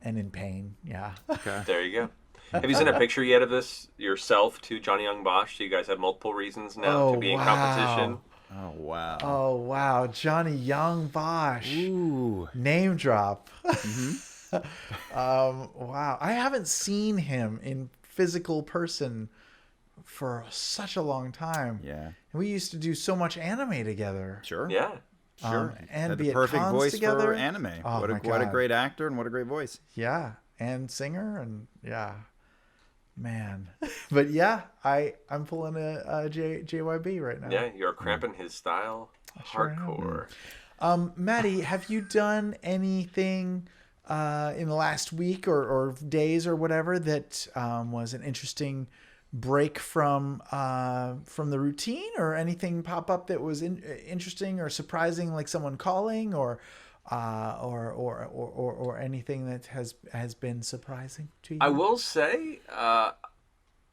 [SPEAKER 2] in pain. Yeah.
[SPEAKER 3] Okay.
[SPEAKER 4] There you go. Have you seen a picture yet of this yourself to Johnny Young Bosch? So you guys have multiple reasons now to be in competition.
[SPEAKER 3] Oh wow!
[SPEAKER 2] Oh wow! Johnny Young Bosch.
[SPEAKER 3] Ooh.
[SPEAKER 2] Name drop. Wow! I haven't seen him in physical person for such a long time.
[SPEAKER 3] Yeah.
[SPEAKER 2] And we used to do so much anime together.
[SPEAKER 3] Sure.
[SPEAKER 4] Yeah.
[SPEAKER 3] Sure.
[SPEAKER 2] And
[SPEAKER 3] had
[SPEAKER 2] be
[SPEAKER 3] the
[SPEAKER 2] at
[SPEAKER 3] perfect
[SPEAKER 2] cons
[SPEAKER 3] voice
[SPEAKER 2] together.
[SPEAKER 3] for anime.
[SPEAKER 2] Oh,
[SPEAKER 3] what
[SPEAKER 2] my
[SPEAKER 3] a
[SPEAKER 2] God.
[SPEAKER 3] great actor and what a great voice.
[SPEAKER 2] Yeah, and singer and man. But yeah, I'm pulling a JYB right now.
[SPEAKER 4] Yeah, you're cramping his style
[SPEAKER 2] sure
[SPEAKER 4] hardcore.
[SPEAKER 2] Maddie, have you done anything in the last week or days or whatever that was an interesting break from the routine, or anything pop up that was interesting or surprising, like someone calling or anything that has been surprising to you?
[SPEAKER 4] I will say,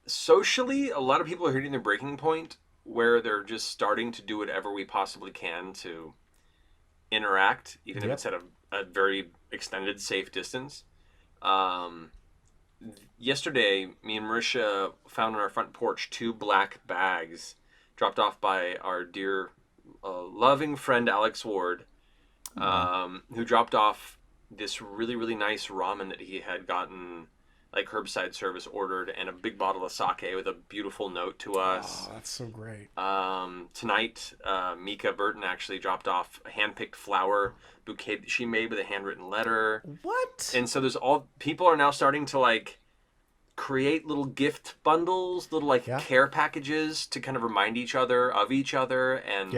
[SPEAKER 4] socially, a lot of people are hitting their breaking point where they're just starting to do whatever we possibly can to interact, even if it's at a very extended, safe distance. Yesterday, me and Marisha found on our front porch 2 black bags dropped off by our dear, loving friend Alex Ward, who dropped off this really, really nice ramen that he had gotten, like curbside service ordered, and a big bottle of sake with a beautiful note to us.
[SPEAKER 2] Oh, that's so great.
[SPEAKER 4] Tonight, Mika Burton actually dropped off a hand-picked flower bouquet that she made with a handwritten letter.
[SPEAKER 2] What?
[SPEAKER 4] And so people are now starting to like create little gift bundles, little like care packages to kind of remind each other of each other, and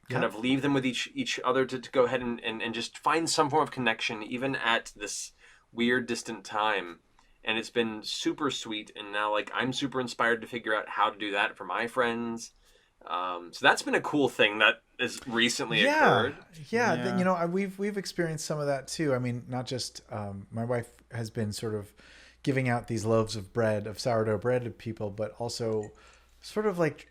[SPEAKER 4] kind of leave them with each other to go ahead and just find some form of connection, even at this weird distant time. And it's been super sweet. And now like I'm super inspired to figure out how to do that for my friends. So that's been a cool thing that has recently occurred.
[SPEAKER 2] Yeah. We've experienced some of that too. I mean, not just my wife has been sort of giving out these loaves of bread, of sourdough bread to people, but also sort of like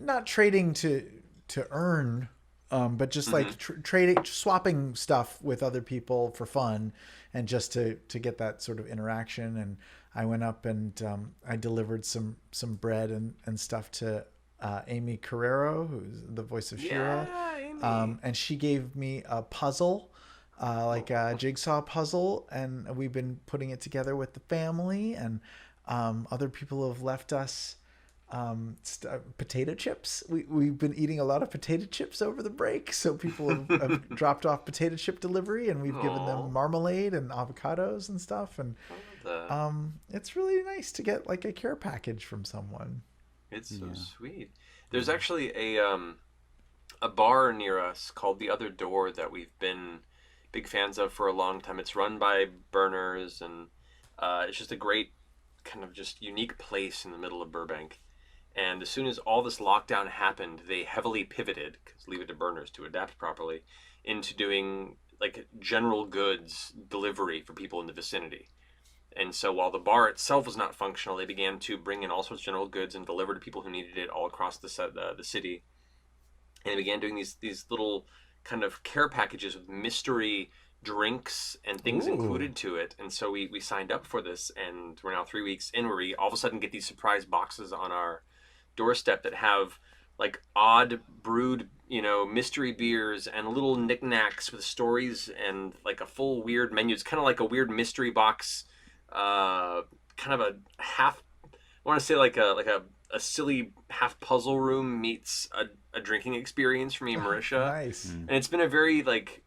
[SPEAKER 2] not trading to earn, but just like trading, swapping stuff with other people for fun, and just to get that sort of interaction. And I went up and I delivered some bread and stuff to Amy Carrero, who's the voice of Shira.
[SPEAKER 4] Amy.
[SPEAKER 2] And she gave me a puzzle, like a jigsaw puzzle, and we've been putting it together with the family. And other people have left us potato chips. We've been eating a lot of potato chips over the break, so people have dropped off potato chip delivery, and we've given them marmalade and avocados and stuff. And it's really nice to get like a care package from someone.
[SPEAKER 4] It's so sweet. There's actually a bar near us called The Other Door that we've been big fans of for a long time. It's run by Burners, and it's just a great kind of just unique place in the middle of Burbank. And as soon as all this lockdown happened, they heavily pivoted, because leave it to Burners to adapt properly, into doing like general goods delivery for people in the vicinity. And so while the bar itself was not functional, they began to bring in all sorts of general goods and deliver to people who needed it all across the city. And they began doing these little kind of care packages with mystery drinks and things included to it. And so we signed up for this, and we're now 3 weeks in, where we all of a sudden get these surprise boxes on our doorstep that have like odd brewed, mystery beers and little knickknacks with stories and like a full weird menu. It's kind of like a weird mystery box, kind of a half, I want to say like a silly half puzzle room meets a drinking experience for me and Marisha.
[SPEAKER 2] Nice.
[SPEAKER 4] And it's been a very like,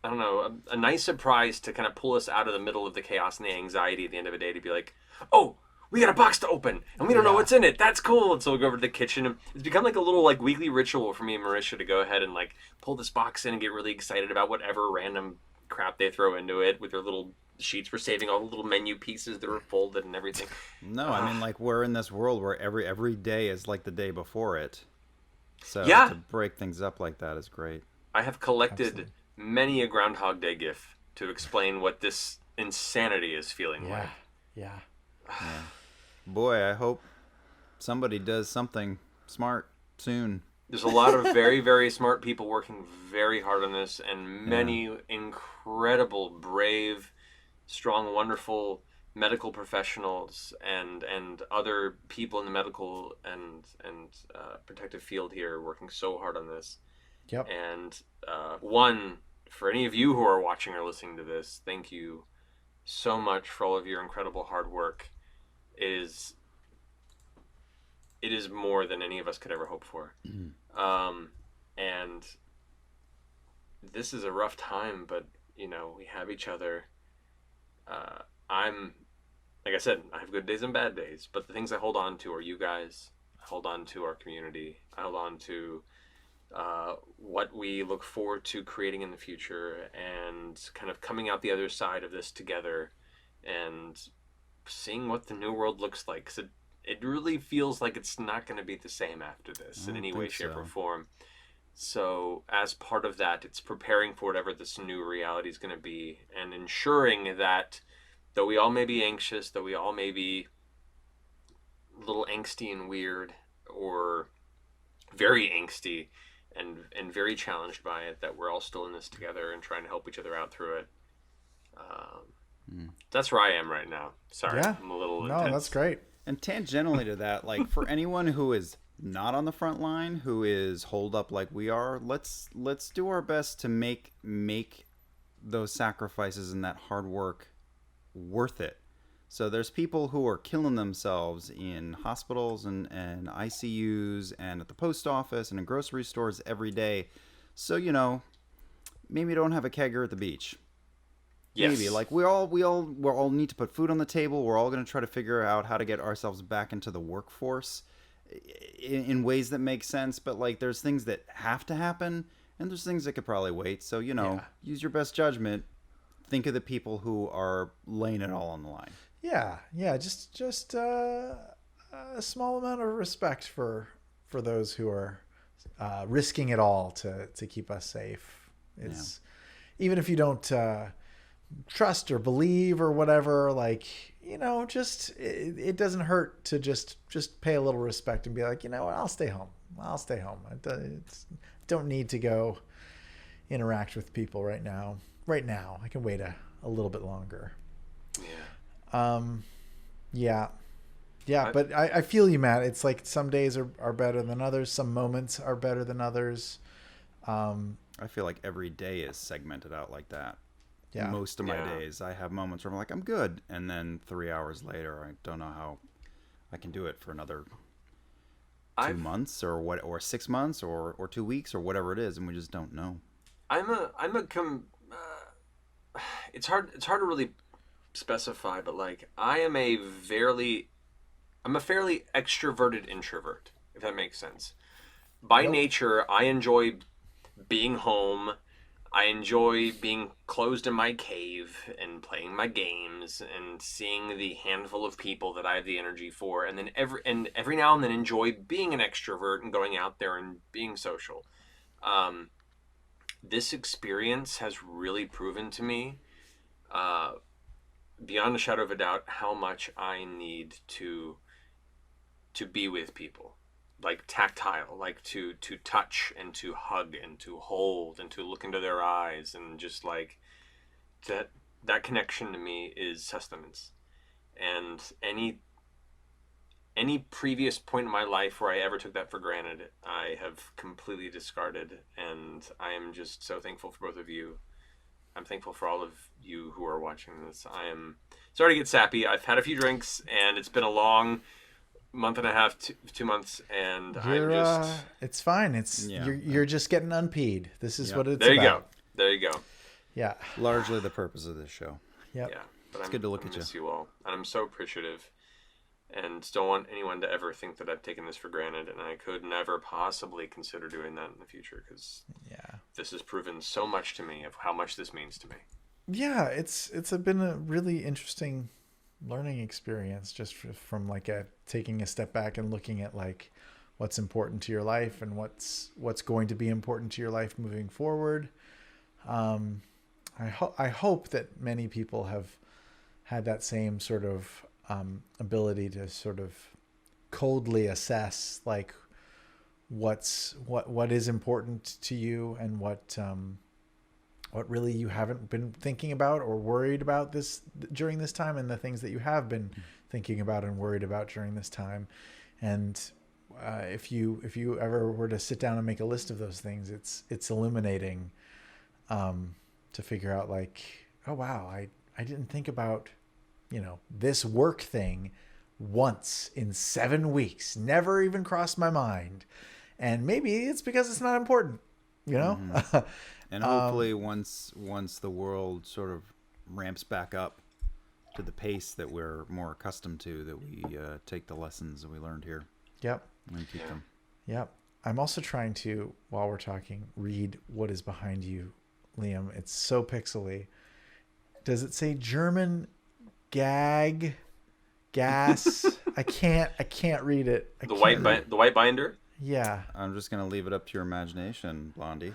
[SPEAKER 4] I don't know, a nice surprise to kind of pull us out of the middle of the chaos and the anxiety at the end of the day, to be like, oh, we got a box to open, and we don't know what's in it. That's cool. And so we'll go over to the kitchen. And it's become like a little like weekly ritual for me and Marisha to go ahead and like pull this box in and get really excited about whatever random crap they throw into it with their little sheets for saving all the little menu pieces that were folded and everything.
[SPEAKER 3] No, I mean, like, we're in this world where every day is like the day before it. So
[SPEAKER 4] Yeah.
[SPEAKER 3] to break things up like that is great.
[SPEAKER 4] I have collected many a Groundhog Day gif to explain what this insanity is feeling like.
[SPEAKER 2] Yeah.
[SPEAKER 3] Boy, I hope somebody does something smart soon.
[SPEAKER 4] There's a lot of very, very smart people working very hard on this, and many incredible, brave, strong, wonderful medical professionals and other people in the medical and protective field here working so hard on this.
[SPEAKER 2] Yep.
[SPEAKER 4] And one, for any of you who are watching or listening to this, thank you so much for all of your incredible hard work. It is more than any of us could ever hope for. And this is a rough time, but you know, we have each other. Like I said, I have good days and bad days, but the things I hold on to are you guys. I hold on to our community. I hold on to what we look forward to creating in the future, and kind of coming out the other side of this together and seeing what the new world looks like. 'Cause it really feels like it's not going to be the same after this in any way, shape, or form. So as part of that, it's preparing for whatever this new reality is going to be, and ensuring that though we all may be anxious, though we all may be a little angsty and weird, or very angsty and very challenged by it, that we're all still in this together and trying to help each other out through it. That's where I am right now. Sorry,
[SPEAKER 2] Yeah.
[SPEAKER 4] I'm a little
[SPEAKER 2] No,
[SPEAKER 4] intense.
[SPEAKER 2] that's great.
[SPEAKER 3] And tangentially to that, like, for anyone who is not on the front line, who is holed up like we are, let's do our best to make those sacrifices and that hard work worth it. So there's people who are killing themselves in hospitals and ICUs and at the post office and in grocery stores every day. So, you know, maybe don't have a kegger at the beach.
[SPEAKER 4] Yes.
[SPEAKER 3] Maybe, like, we all need to put food on the table. We're all going to try to figure out how to get ourselves back into the workforce in ways that make sense. But, like, there's things that have to happen, and there's things that could probably wait. So, you know, use your best judgment. Think of the people who are laying it all on the line.
[SPEAKER 2] Yeah. Just a small amount of respect for those who are risking it all to keep us safe. It's even if you don't trust or believe or whatever, like, you know, just it doesn't hurt to just pay a little respect and be like, you know what, I'll stay home. I don't need to go interact with people right now. I can wait a little bit longer. But I feel you, Matt. It's like some days are better than others. Some moments are better than others.
[SPEAKER 3] I feel like every day is segmented out like that.
[SPEAKER 2] Yeah.
[SPEAKER 3] Most of my days, I have moments where I'm like, I'm good. And then 3 hours later, I don't know how I can do it for another 2 months or 6 months or 2 weeks or whatever it is. And we just don't know.
[SPEAKER 4] It's hard to really specify, but like, I'm a fairly extroverted introvert, if that makes sense. By nature, I enjoy being home. I enjoy being closed in my cave and playing my games and seeing the handful of people that I have the energy for, and then every now and then enjoy being an extrovert and going out there and being social. This experience has really proven to me, beyond a shadow of a doubt, how much I need to be with people. Like tactile, like to touch and to hug and to hold and to look into their eyes, and just like that connection to me is sustenance. And any previous point in my life where I ever took that for granted, I have completely discarded. And I am just so thankful for both of you. I'm thankful for all of you who are watching this. I am sorry to get sappy. I've had a few drinks and it's been a long month and a half, 2 months, and
[SPEAKER 2] it's fine. You're just getting unpeed. This is what it's about.
[SPEAKER 4] There you go.
[SPEAKER 2] Yeah.
[SPEAKER 3] Largely the purpose of this show.
[SPEAKER 2] Yep.
[SPEAKER 4] Yeah. But
[SPEAKER 3] it's good to look at you.
[SPEAKER 4] Miss you all, and I'm so appreciative and don't want anyone to ever think that I've taken this for granted, and I could never possibly consider doing that in the future, because this has proven so much to me of how much this means to me.
[SPEAKER 2] Yeah, it's been a really interesting learning experience, just from like taking a step back and looking at like what's important to your life and what's going to be important to your life moving forward. I hope that many people have had that same sort of ability to sort of coldly assess like what is important to you, and what really you haven't been thinking about or worried about during this time, and the things that you have been thinking about and worried about during this time. And if you ever were to sit down and make a list of those things, it's illuminating to figure out like, oh wow, I didn't think about, this work thing once in 7 weeks, never even crossed my mind. And maybe it's because it's not important,
[SPEAKER 3] Mm-hmm. And hopefully once the world sort of ramps back up to the pace that we're more accustomed to, that we take the lessons that we learned here.
[SPEAKER 2] Yep.
[SPEAKER 3] And keep them.
[SPEAKER 2] Yep. I'm also trying to, while we're talking, read what is behind you, Liam. It's so pixely. Does it say German gas? I can't read it.
[SPEAKER 4] The white binder?
[SPEAKER 2] Yeah.
[SPEAKER 3] I'm just going to leave it up to your imagination, Blondie.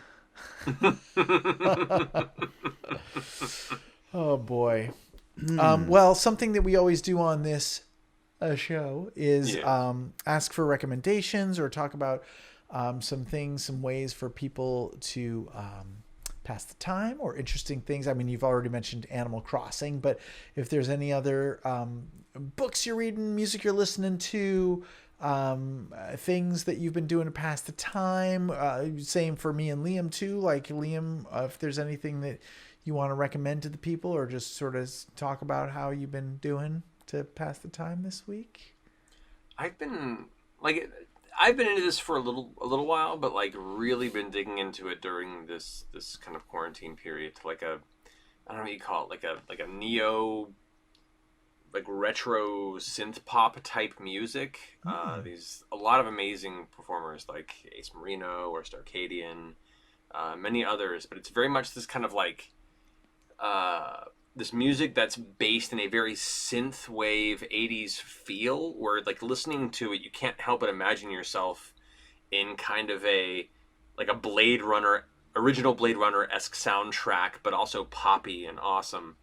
[SPEAKER 2] Oh boy. Well, something that we always do on this show is ask for recommendations, or talk about some ways for people to pass the time, or interesting things. I mean, you've already mentioned Animal Crossing, but if there's any other books you're reading, music you're listening to, things that you've been doing to pass the time, same for me and Liam too. Like Liam, if there's anything that you want to recommend to the people, or just sort of talk about how you've been doing to pass the time this week.
[SPEAKER 4] I've been into this for a little while, but like really been digging into it during this kind of quarantine period, to like I don't know what you call it, like a neo, like retro synth pop type music. These a lot of amazing performers like Ace Marino or Starcadian, many others, but it's very much this kind of like this music that's based in a very synth wave 80s feel, where like listening to it, you can't help but imagine yourself in kind of a original Blade Runner-esque soundtrack, but also poppy and awesome.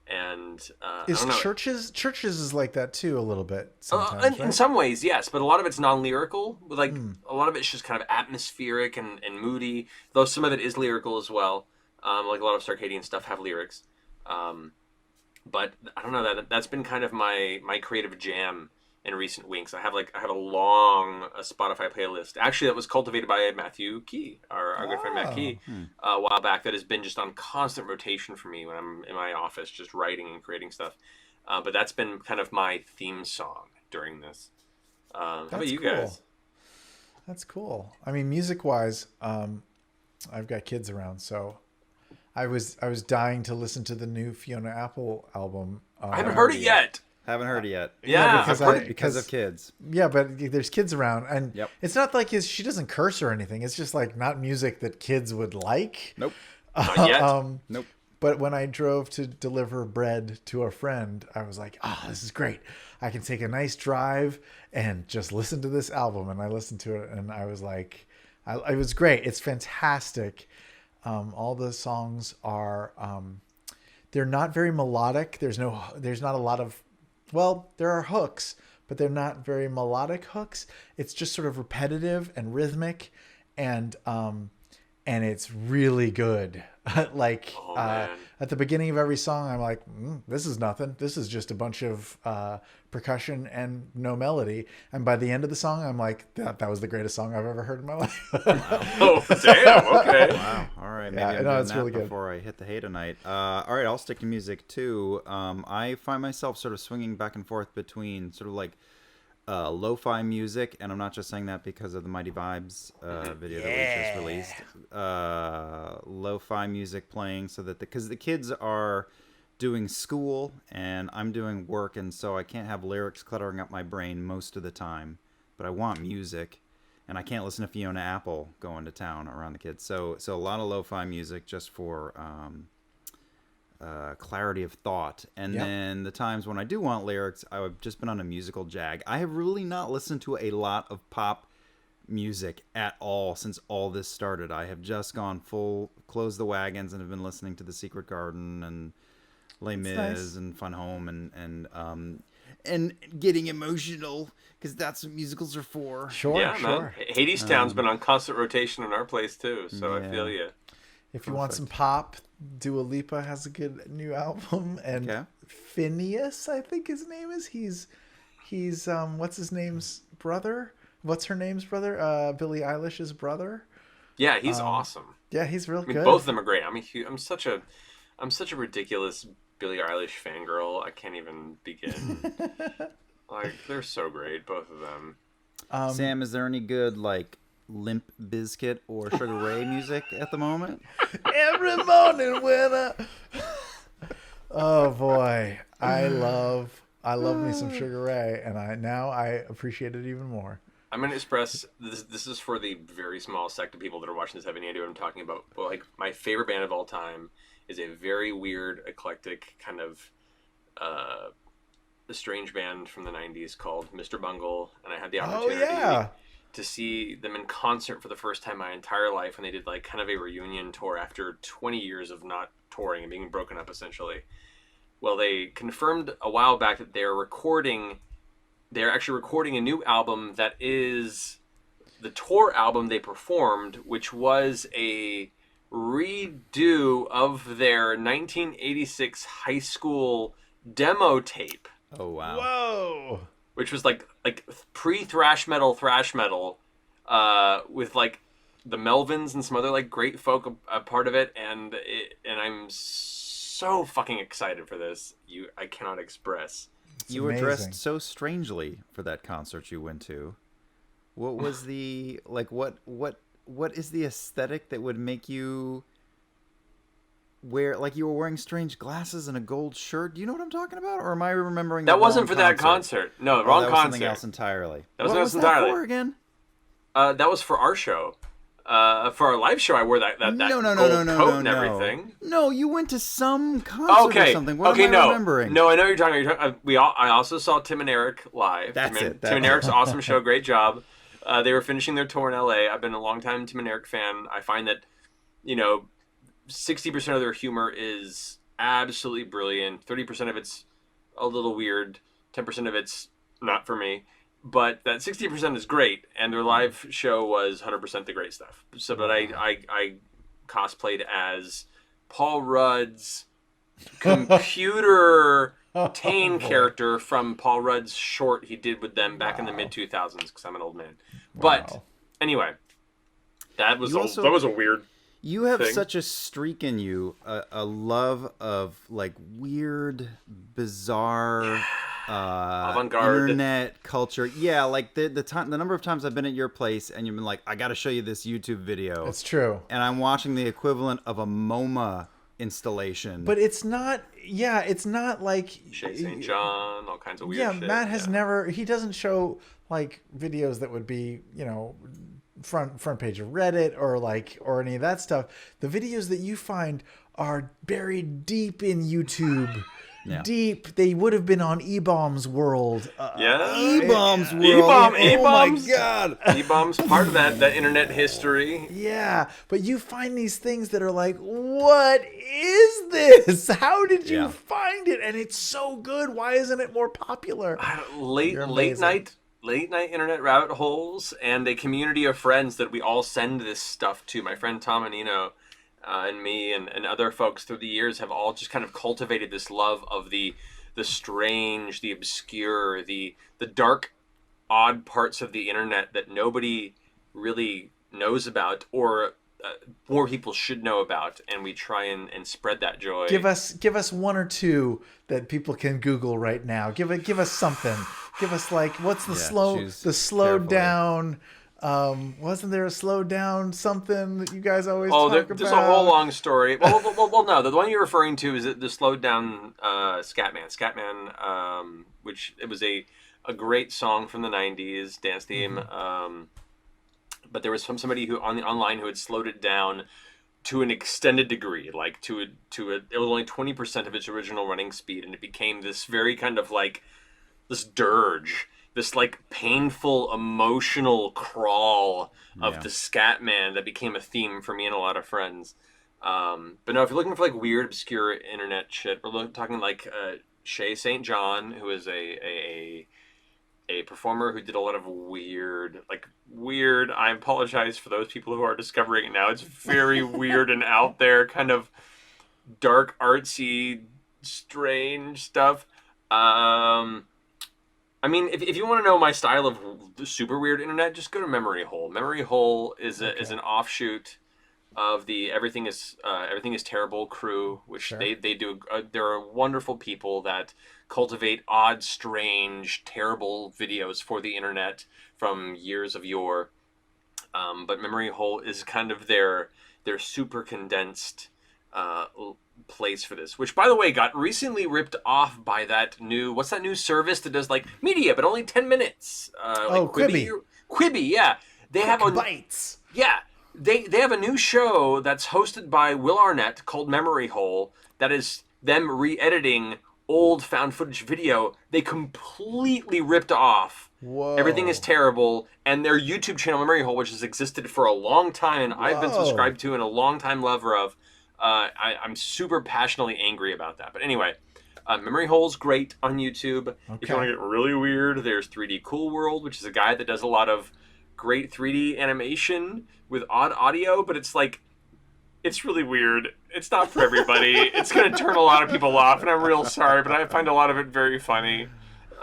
[SPEAKER 4] And
[SPEAKER 2] Churches is like that too a little bit sometimes, right?
[SPEAKER 4] In some ways, yes, but a lot of it's non-lyrical. Like a lot of it's just kind of atmospheric and moody, though some of it is lyrical as well. Like a lot of Circadian stuff have lyrics. But I don't know, that's been kind of my creative jam in recent weeks. I have a long Spotify playlist, actually, that was cultivated by Matthew Key, our good friend Matt Key, a while back, that has been just on constant rotation for me when I'm in my office just writing and creating stuff. But that's been kind of my theme song during this. How about you guys?
[SPEAKER 2] That's cool. I mean, music wise, I've got kids around, so I was dying to listen to the new Fiona Apple album.
[SPEAKER 4] I haven't heard it yet.
[SPEAKER 3] Haven't heard it yet.
[SPEAKER 4] Yeah,
[SPEAKER 3] because of kids.
[SPEAKER 2] Yeah, but there's kids around, and
[SPEAKER 3] It's
[SPEAKER 2] not like she doesn't curse or anything. It's just like not music that kids would like.
[SPEAKER 3] Nope.
[SPEAKER 4] Not yet.
[SPEAKER 3] Nope.
[SPEAKER 2] But when I drove to deliver bread to a friend, I was like, "Oh, this is great! I can take a nice drive and just listen to this album." And I listened to it, and I was like, "It was great! It's fantastic." All the songs are, they're not very melodic. There's not a lot of, well, there are hooks, but they're not very melodic hooks. It's just sort of repetitive and rhythmic, and it's really good. Like at the beginning of every song, I'm like, this is nothing. This is just a bunch of percussion and no melody. And by the end of the song, I'm like, that was the greatest song I've ever heard in my life.
[SPEAKER 4] Oh, damn. Okay.
[SPEAKER 3] Wow. All right. Maybe I'm doing that really before I hit the hay tonight. All right. I'll stick to music too. I find myself sort of swinging back and forth between sort of like lo-fi music, and I'm not just saying that because of the Mighty Vibes video that we just released. Lo-fi music playing so that because the kids are doing school and I'm doing work, and so I can't have lyrics cluttering up my brain most of the time. But I want music, and I can't listen to Fiona Apple going to town around the kids. So a lot of lo-fi music just for clarity of thought. And then the times when I do want lyrics, I've just been on a musical jag. I have really not listened to a lot of pop music at all since all this started. I have just gone full close the wagons and have been listening to The Secret Garden and Les Mis and Fun Home and getting emotional because that's what musicals are for.
[SPEAKER 2] Sure.
[SPEAKER 4] Man. Hadestown's been on constant rotation in our place too, so I feel you.
[SPEAKER 2] If you want some pop, Dua Lipa has a good new album, and Phineas, I think his name is. He's what's his name's brother? What's her name's brother? Billie Eilish's brother.
[SPEAKER 4] Yeah, he's awesome.
[SPEAKER 2] Yeah, he's real good.
[SPEAKER 4] Both of them are great. I'm such a ridiculous Billie Eilish fangirl. I can't even begin. Like, they're so great, both of them.
[SPEAKER 3] Sam, is there any good like Limp Bizkit or Sugar Ray music at the moment?
[SPEAKER 2] Every morning when oh boy, I love me some Sugar Ray, and I appreciate it even more.
[SPEAKER 4] I'm going to express this is for the very small sect of people that are watching this have any idea what I'm talking about. But like, my favorite band of all time is a very weird, eclectic kind of a strange band from the 90s called Mr. Bungle, and I had the opportunity to see them in concert for the first time in my entire life when they did like kind of a reunion tour after 20 years of not touring and being broken up essentially. Well, they confirmed a while back that they're actually recording a new album that is the tour album they performed, which was a redo of their 1986 high school demo tape.
[SPEAKER 3] Oh wow!
[SPEAKER 2] Whoa!
[SPEAKER 4] Which was like pre-thrash metal, with like the Melvins and some other like great folk a part of it, and I'm so fucking excited for this. I cannot express.
[SPEAKER 3] You were dressed so strangely for that concert you went to. What was the like? What is the aesthetic that would make you wear like you were wearing strange glasses and a gold shirt? Do you know what I'm talking about, or am I remembering
[SPEAKER 4] that wasn't for that concert? No, wrong
[SPEAKER 3] that was
[SPEAKER 4] concert.
[SPEAKER 3] Something else entirely.
[SPEAKER 4] That was
[SPEAKER 3] what was
[SPEAKER 4] entirely.
[SPEAKER 3] That for again?
[SPEAKER 4] That was for our show. For our live show, I wore that gold coat and everything.
[SPEAKER 3] No, you went to some concert or something. What am I remembering?
[SPEAKER 4] No, I know what you're talking. I also saw Tim and Eric live.
[SPEAKER 3] That's
[SPEAKER 4] Tim
[SPEAKER 3] it.
[SPEAKER 4] And Eric's awesome show. Great job. They were finishing their tour in LA. I've been a long time Tim and Eric fan. I find that, 60% of their humor is absolutely brilliant. 30% of it's a little weird. 10% of it's not for me. But that 60% is great, and their live show was 100% the great stuff. So, but I cosplayed as Paul Rudd's computer Tane character from Paul Rudd's short he did with them back in the mid-2000s, because I'm an old man. But anyway, that was a weird.
[SPEAKER 3] You have such a streak in you, a love of like weird, bizarre.
[SPEAKER 4] Avant-garde
[SPEAKER 3] internet culture. Yeah, like the number of times I've been at your place and you've been like, I got to show you this YouTube video.
[SPEAKER 2] That's true.
[SPEAKER 3] And I'm watching the equivalent of a MoMA installation.
[SPEAKER 2] But it's not. Yeah, it's not like
[SPEAKER 4] Shay St. John, all kinds of weird shit.
[SPEAKER 2] Matt has never. He doesn't show like videos that would be front page of Reddit or any of that stuff. The videos that you find are buried deep in YouTube.
[SPEAKER 3] Yeah.
[SPEAKER 2] Deep. They would have been on E-Bomb's World.
[SPEAKER 3] E-Bomb's World.
[SPEAKER 4] E-Bomb's.
[SPEAKER 3] Oh my God.
[SPEAKER 4] E-Bomb's part of that internet history.
[SPEAKER 2] Yeah, but you find these things that are like, what is this? How did you find it? And it's so good. Why isn't it more popular?
[SPEAKER 4] Late night internet rabbit holes and a community of friends that we all send this stuff to. My friend Tom Anino and me and other folks through the years have all just kind of cultivated this love of the strange, the obscure, the dark, odd parts of the internet that nobody really knows about or more people should know about, and we try and spread that joy.
[SPEAKER 2] Give us one or two that people can Google right now. Give us something. Give us like what's the slowed down Wasn't there a slow down something that you guys always
[SPEAKER 4] Oh,
[SPEAKER 2] talk about?
[SPEAKER 4] there's a whole long story. Well, no, the one you're referring to is the slowed down Scatman, which it was a great song from the '90s dance theme. But there was somebody who online who had slowed it down to an extended degree, like it was only 20% of its original running speed, and it became this very kind of like this dirge, this like painful emotional crawl of the Scatman that became a theme for me and a lot of friends. But no, if you're looking for like weird, obscure internet shit, we're talking like Shay St. John, who is a performer who did a lot of weird. I apologize for those people who are discovering it now. It's very weird and out there, kind of dark, artsy, strange stuff. I mean, if you want to know my style of super weird internet, just go to Memory Hole. Memory Hole is an offshoot of the Everything is Terrible crew, which they do. They're wonderful people that cultivate odd, strange, terrible videos for the internet from years of yore. But Memory Hole is kind of their super condensed place for this, which by the way got recently ripped off by what's that new service that does like media but only 10 minutes? Quibi, yeah. They have
[SPEAKER 2] bites.
[SPEAKER 4] Yeah. They have a new show that's hosted by Will Arnett called Memory Hole that is them re-editing old found footage video. They completely ripped off Everything is Terrible and their YouTube channel Memory Hole, which has existed for a long time and I've been subscribed to and a long time lover of. I'm super passionately angry about that. But anyway, Memory Hole's great on YouTube. Okay. If you want to get really weird, there's 3D Cool World, which is a guy that does a lot of great 3D animation with odd audio, but it's really weird. It's not for everybody. It's going to turn a lot of people off, and I'm real sorry, but I find a lot of it very funny.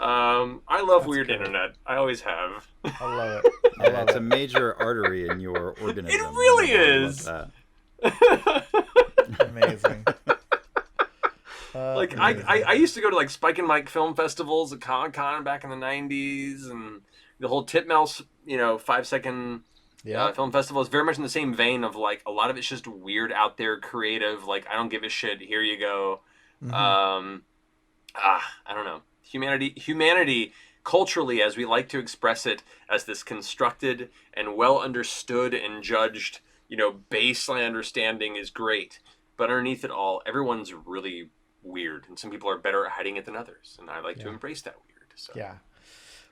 [SPEAKER 4] I love weird internet. I always have.
[SPEAKER 2] I love it.
[SPEAKER 3] It's a major artery in your organism.
[SPEAKER 4] It really is.
[SPEAKER 2] Amazing.
[SPEAKER 4] I used to go to like Spike and Mike film festivals at Comic-Con back in the 90s, and the whole Titmouse 5-second film festival is very much in the same vein of like a lot of it's just weird, out there, creative, like I don't give a shit, here you go. I don't know, humanity culturally, as we like to express it, as this constructed and well understood and judged baseline understanding is great, but underneath it all, everyone's really weird, and some people are better at hiding it than others, and I like to embrace that weird. So. Yeah.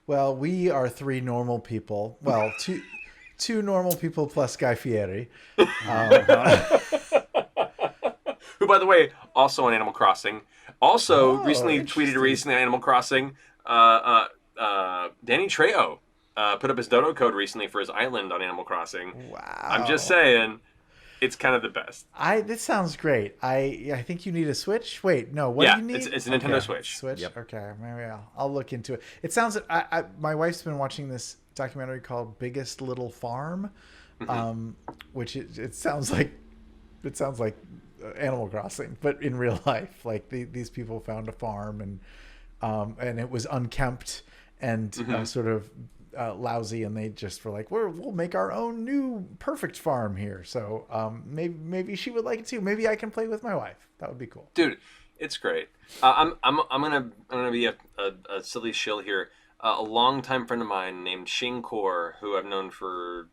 [SPEAKER 2] Well, we are three normal people. Well, two normal people plus Guy Fieri.
[SPEAKER 4] Who, by the way, also on Animal Crossing. Also, recently on Animal Crossing, Danny Trejo put up his dodo code recently for his island on Animal Crossing.
[SPEAKER 2] Wow.
[SPEAKER 4] I'm just saying, it's kind of the best.
[SPEAKER 2] This sounds great. I think you need a Switch. Wait, no. What do you need?
[SPEAKER 4] It's a Nintendo Switch.
[SPEAKER 2] Yep. Okay, maybe I'll look into it. It sounds. My wife's been watching this documentary called Biggest Little Farm, which it sounds like Animal Crossing, but in real life. Like these people found a farm and it was unkempt and sort of lousy, and they just were like, we'll make our own new perfect farm here. So maybe she would like it too. Maybe I can play with my wife. That would be cool,
[SPEAKER 4] dude. It's great. I'm gonna be a silly shill here. A longtime friend of mine named Xing Kor, who I've known for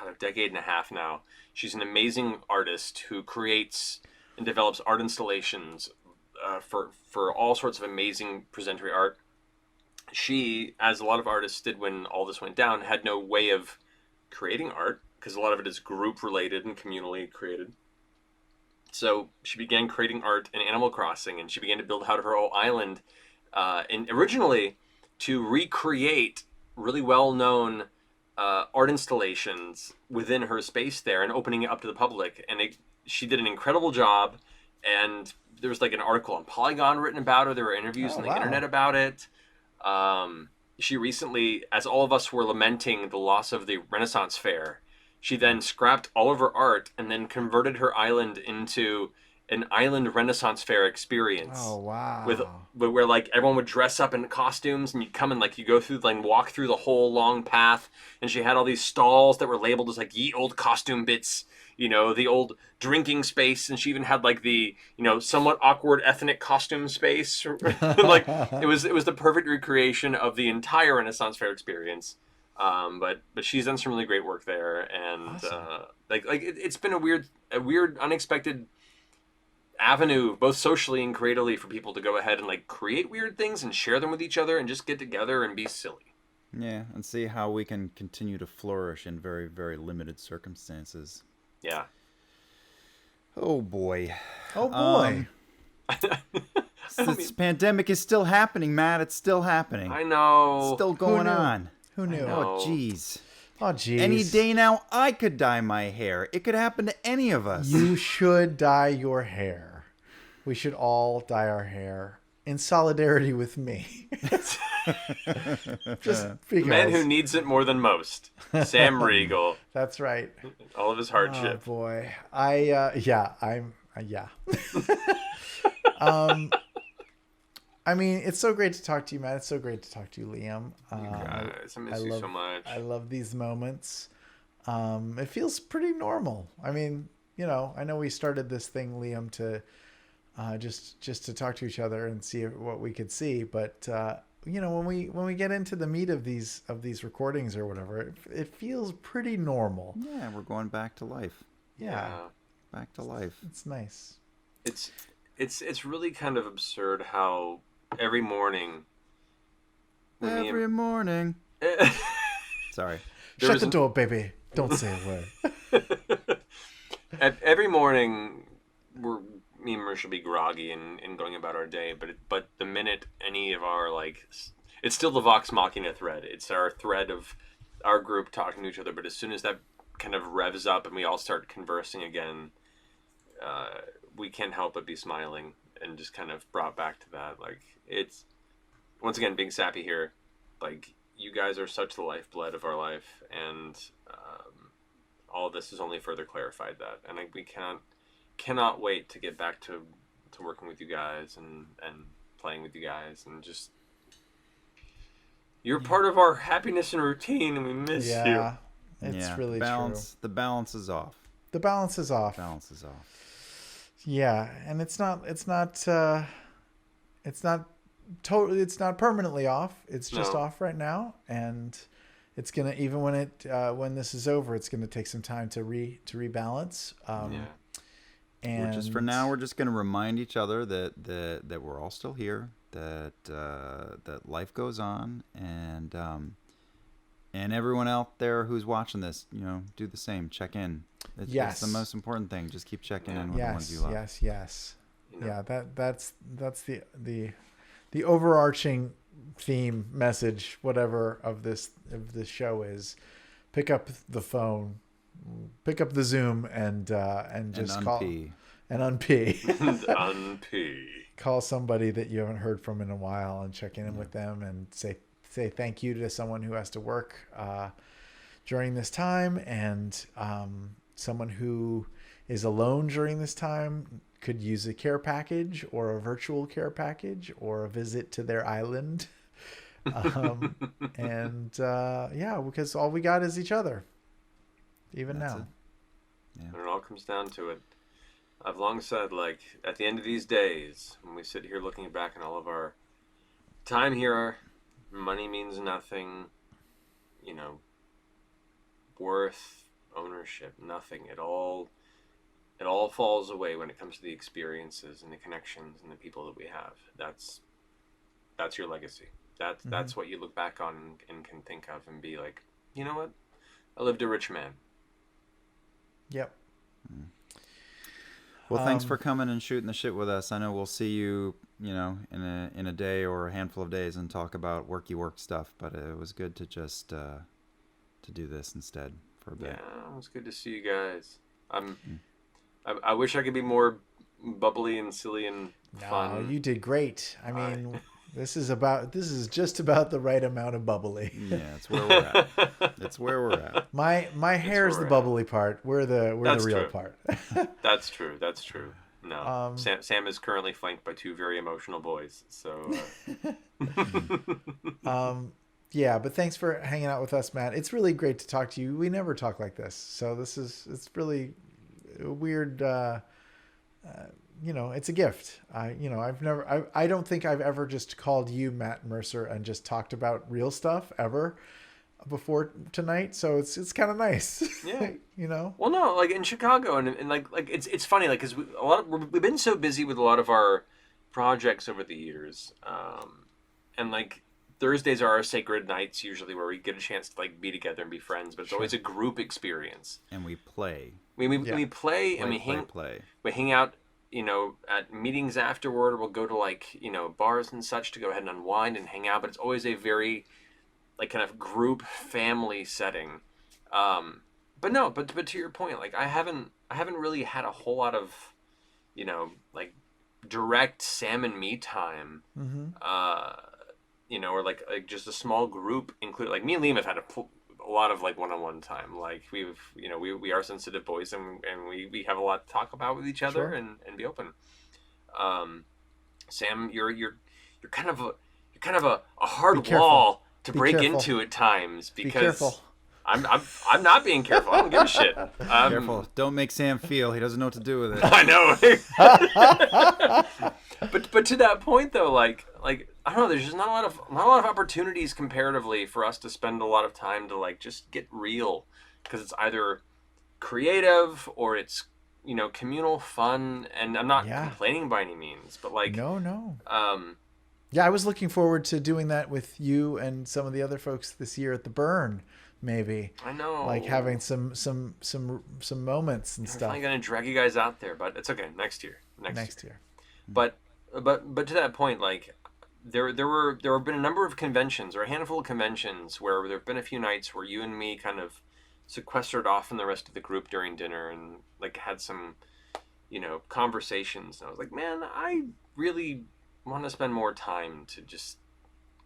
[SPEAKER 4] a decade and a half now. She's an amazing artist who creates and develops art installations for all sorts of amazing presentory art. She, as a lot of artists did when all this went down, had no way of creating art because a lot of it is group related and communally created. So she began creating art in Animal Crossing, and she began to build out her whole island, and originally to recreate really well-known art installations within her space there and opening it up to the public. And she did an incredible job, and there was like an article on Polygon written about her. There were interviews on the internet about it. She recently, as all of us were lamenting the loss of the Renaissance Fair, she then scrapped all of her art and then converted her island into an island Renaissance fair experience.
[SPEAKER 2] Oh wow!
[SPEAKER 4] With where like everyone would dress up in costumes, and you'd come and like you go through like walk through the whole long path, and she had all these stalls that were labeled as like ye old costume bits, the old drinking space, and she even had like the somewhat awkward ethnic costume space. Like it was the perfect recreation of the entire Renaissance fair experience. But she's done some really great work there, and awesome. It's been a weird unexpected avenue, both socially and creatively, for people to go ahead and like create weird things and share them with each other and just get together and be silly.
[SPEAKER 3] Yeah, and see how we can continue to flourish in very, very limited circumstances.
[SPEAKER 4] Yeah.
[SPEAKER 3] Oh boy.
[SPEAKER 2] Oh boy.
[SPEAKER 3] This pandemic is still happening, Matt. It's still happening.
[SPEAKER 4] I know.
[SPEAKER 3] It's still going on.
[SPEAKER 2] Who knew?
[SPEAKER 3] Oh, jeez.
[SPEAKER 2] Oh, geez.
[SPEAKER 3] Any day now, I could dye my hair. It could happen to any of us.
[SPEAKER 2] You should dye your hair. We should all dye our hair in solidarity with me. Just because.
[SPEAKER 4] The man who needs it more than most. Sam Riegel.
[SPEAKER 2] That's right.
[SPEAKER 4] All of his hardship.
[SPEAKER 2] Oh, boy. Yeah. I mean, it's so great to talk to you, Matt. It's so great to talk to you, Liam.
[SPEAKER 4] You guys, I miss you so much.
[SPEAKER 2] I love these moments. It feels pretty normal. I mean, I know we started this thing, Liam, to just to talk to each other and see what we could see. But when we get into the meat of these recordings or whatever, it feels pretty normal.
[SPEAKER 3] Yeah, we're going back to life.
[SPEAKER 2] Yeah.
[SPEAKER 3] Back to life.
[SPEAKER 2] It's nice.
[SPEAKER 4] It's really kind of absurd how every morning.
[SPEAKER 3] Sorry.
[SPEAKER 2] Shut the door, baby. Don't say a word.
[SPEAKER 4] Every morning, me and Mercer will be groggy and going about our day, but the minute any of our it's still the Vox Machina thread. It's our thread of our group talking to each other. But as soon as that kind of revs up and we all start conversing again, we can't help but be smiling and just kind of brought back to that. Like, it's, once again, being sappy here, like, you guys are such the lifeblood of our life, and all of this has only further clarified that. And we cannot wait to get back to working with you guys and playing with you guys, and just, you're part of our happiness and routine, and we miss you.
[SPEAKER 2] It's really true.
[SPEAKER 3] The balance is off.
[SPEAKER 2] The balance is off. Yeah, and it's not permanently off. It's just off right now, and it's gonna, even when this is over, it's gonna take some time to rebalance. And
[SPEAKER 3] for now, we're just gonna remind each other that we're all still here, that life goes on, and everyone out there who's watching this, do the same. Check in. It's the most important thing. Just keep checking in with the ones you love.
[SPEAKER 2] Yes. Yeah, that's the overarching theme message, whatever of this show is. Pick up the phone, pick up the Zoom, and just call and unp.
[SPEAKER 4] Unp.
[SPEAKER 2] Call somebody that you haven't heard from in a while and check in with them and say thank you to someone who has to work during this time, and someone who is alone during this time could use a care package or a virtual care package or a visit to their island. Because all we got is each other, even
[SPEAKER 3] That's
[SPEAKER 2] now.
[SPEAKER 3] it. Yeah.
[SPEAKER 4] And it all comes down to it. I've long said, at the end of these days, when we sit here looking back on all of our time here, money means nothing, worth, ownership, nothing. It all falls away when it comes to the experiences and the connections and the people that we have. That's your legacy. That's what you look back on and can think of and be like, you know what? I lived a rich man.
[SPEAKER 2] Yep.
[SPEAKER 3] Well, thanks for coming and shooting the shit with us. I know we'll see you, in a day or a handful of days and talk about worky work stuff, but it was good to just to do this instead for a bit.
[SPEAKER 4] Yeah, it was good to see you guys. I wish I could be more bubbly and silly and fun.
[SPEAKER 2] No, you did great. I mean, this is just about the right amount of bubbly.
[SPEAKER 3] Yeah, it's where we're at. It's where we're at.
[SPEAKER 2] My hair's the bubbly part. We're the real part.
[SPEAKER 4] That's true. No. Sam is currently flanked by 2 very emotional boys. So.
[SPEAKER 2] Yeah, but thanks for hanging out with us, Matt. It's really great to talk to you. We never talk like this, so it's really weird. It's a gift. I don't think I've ever just called you Matt Mercer and just talked about real stuff ever before tonight. So it's kind of nice.
[SPEAKER 4] Yeah.
[SPEAKER 2] Well,
[SPEAKER 4] no, like in Chicago and like it's funny, like, cause we've been so busy with a lot of our projects over the years. And like Thursdays are our sacred nights usually where we get a chance to like be together and be friends, but it's always a group experience.
[SPEAKER 3] And we play.
[SPEAKER 4] We play and we hang out, at meetings afterward, or we'll go to like, bars and such to go ahead and unwind and hang out, but it's always a very like kind of group family setting. But to your point, like I haven't really had a whole lot of, like direct Sam and me time. Or like just a small group, include like me and Liam have had a lot of like one-on-one time. Like we are sensitive boys and we have a lot to talk about with each other and be open. Sam, you're kind of a hard wall to break into at times because
[SPEAKER 2] be careful.
[SPEAKER 4] I'm not being careful. I don't give a shit.
[SPEAKER 3] Careful. Don't make Sam feel he doesn't know what to do with it.
[SPEAKER 4] I know. But to that point though, like I don't know, there's just not a lot of opportunities comparatively for us to spend a lot of time to like just get real, because it's either creative or it's communal fun, and I'm not complaining by any means, but like
[SPEAKER 2] no. I was looking forward to doing that with you and some of the other folks this year at the Burn. Maybe
[SPEAKER 4] I know,
[SPEAKER 2] like having some moments and stuff.
[SPEAKER 4] I'm gonna drag you guys out there, but it's okay. Next year. But to that point, like there have been a number of conventions, or a handful of conventions, where there have been a few nights where you and me kind of sequestered off from the rest of the group during dinner and like had some conversations. And I was like, man, I really want to spend more time to just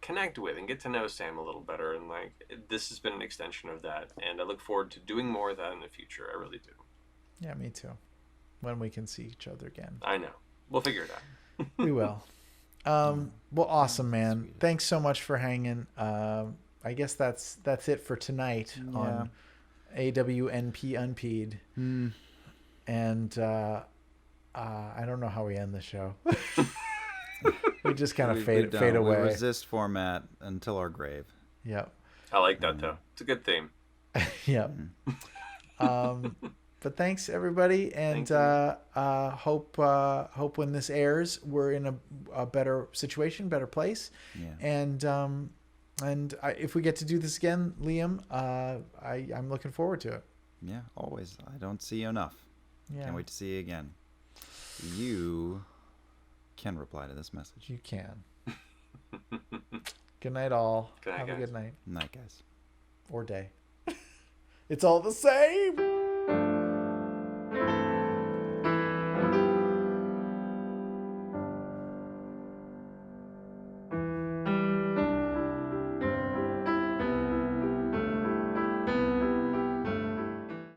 [SPEAKER 4] connect with and get to know Sam a little better, and like this has been an extension of that, and I look forward to doing more of that in the future. I really do.
[SPEAKER 2] Yeah, me too. When we can see each other again.
[SPEAKER 4] I know. We'll figure it out.
[SPEAKER 2] We will. Well, awesome, man. Sweet. Thanks so much for hanging. I guess that's it for tonight on AWNP Unpeed. And I don't know how we end the show. We just kind of fade away.
[SPEAKER 3] We resist format until our grave.
[SPEAKER 2] Yep.
[SPEAKER 4] I like that though. It's a good theme.
[SPEAKER 2] Yep. But thanks everybody, and hope when this airs we're in a better situation, better place. Yeah. And if we get to do this again, Liam, I'm looking forward to it.
[SPEAKER 3] Yeah, always. I don't see you enough. Yeah. Can't wait to see you again. You can reply to this message.
[SPEAKER 2] You can. Good night, all.
[SPEAKER 4] Good night,
[SPEAKER 2] Have
[SPEAKER 4] guys.
[SPEAKER 2] a good night.
[SPEAKER 3] Night, guys.
[SPEAKER 2] Or day. It's all the same.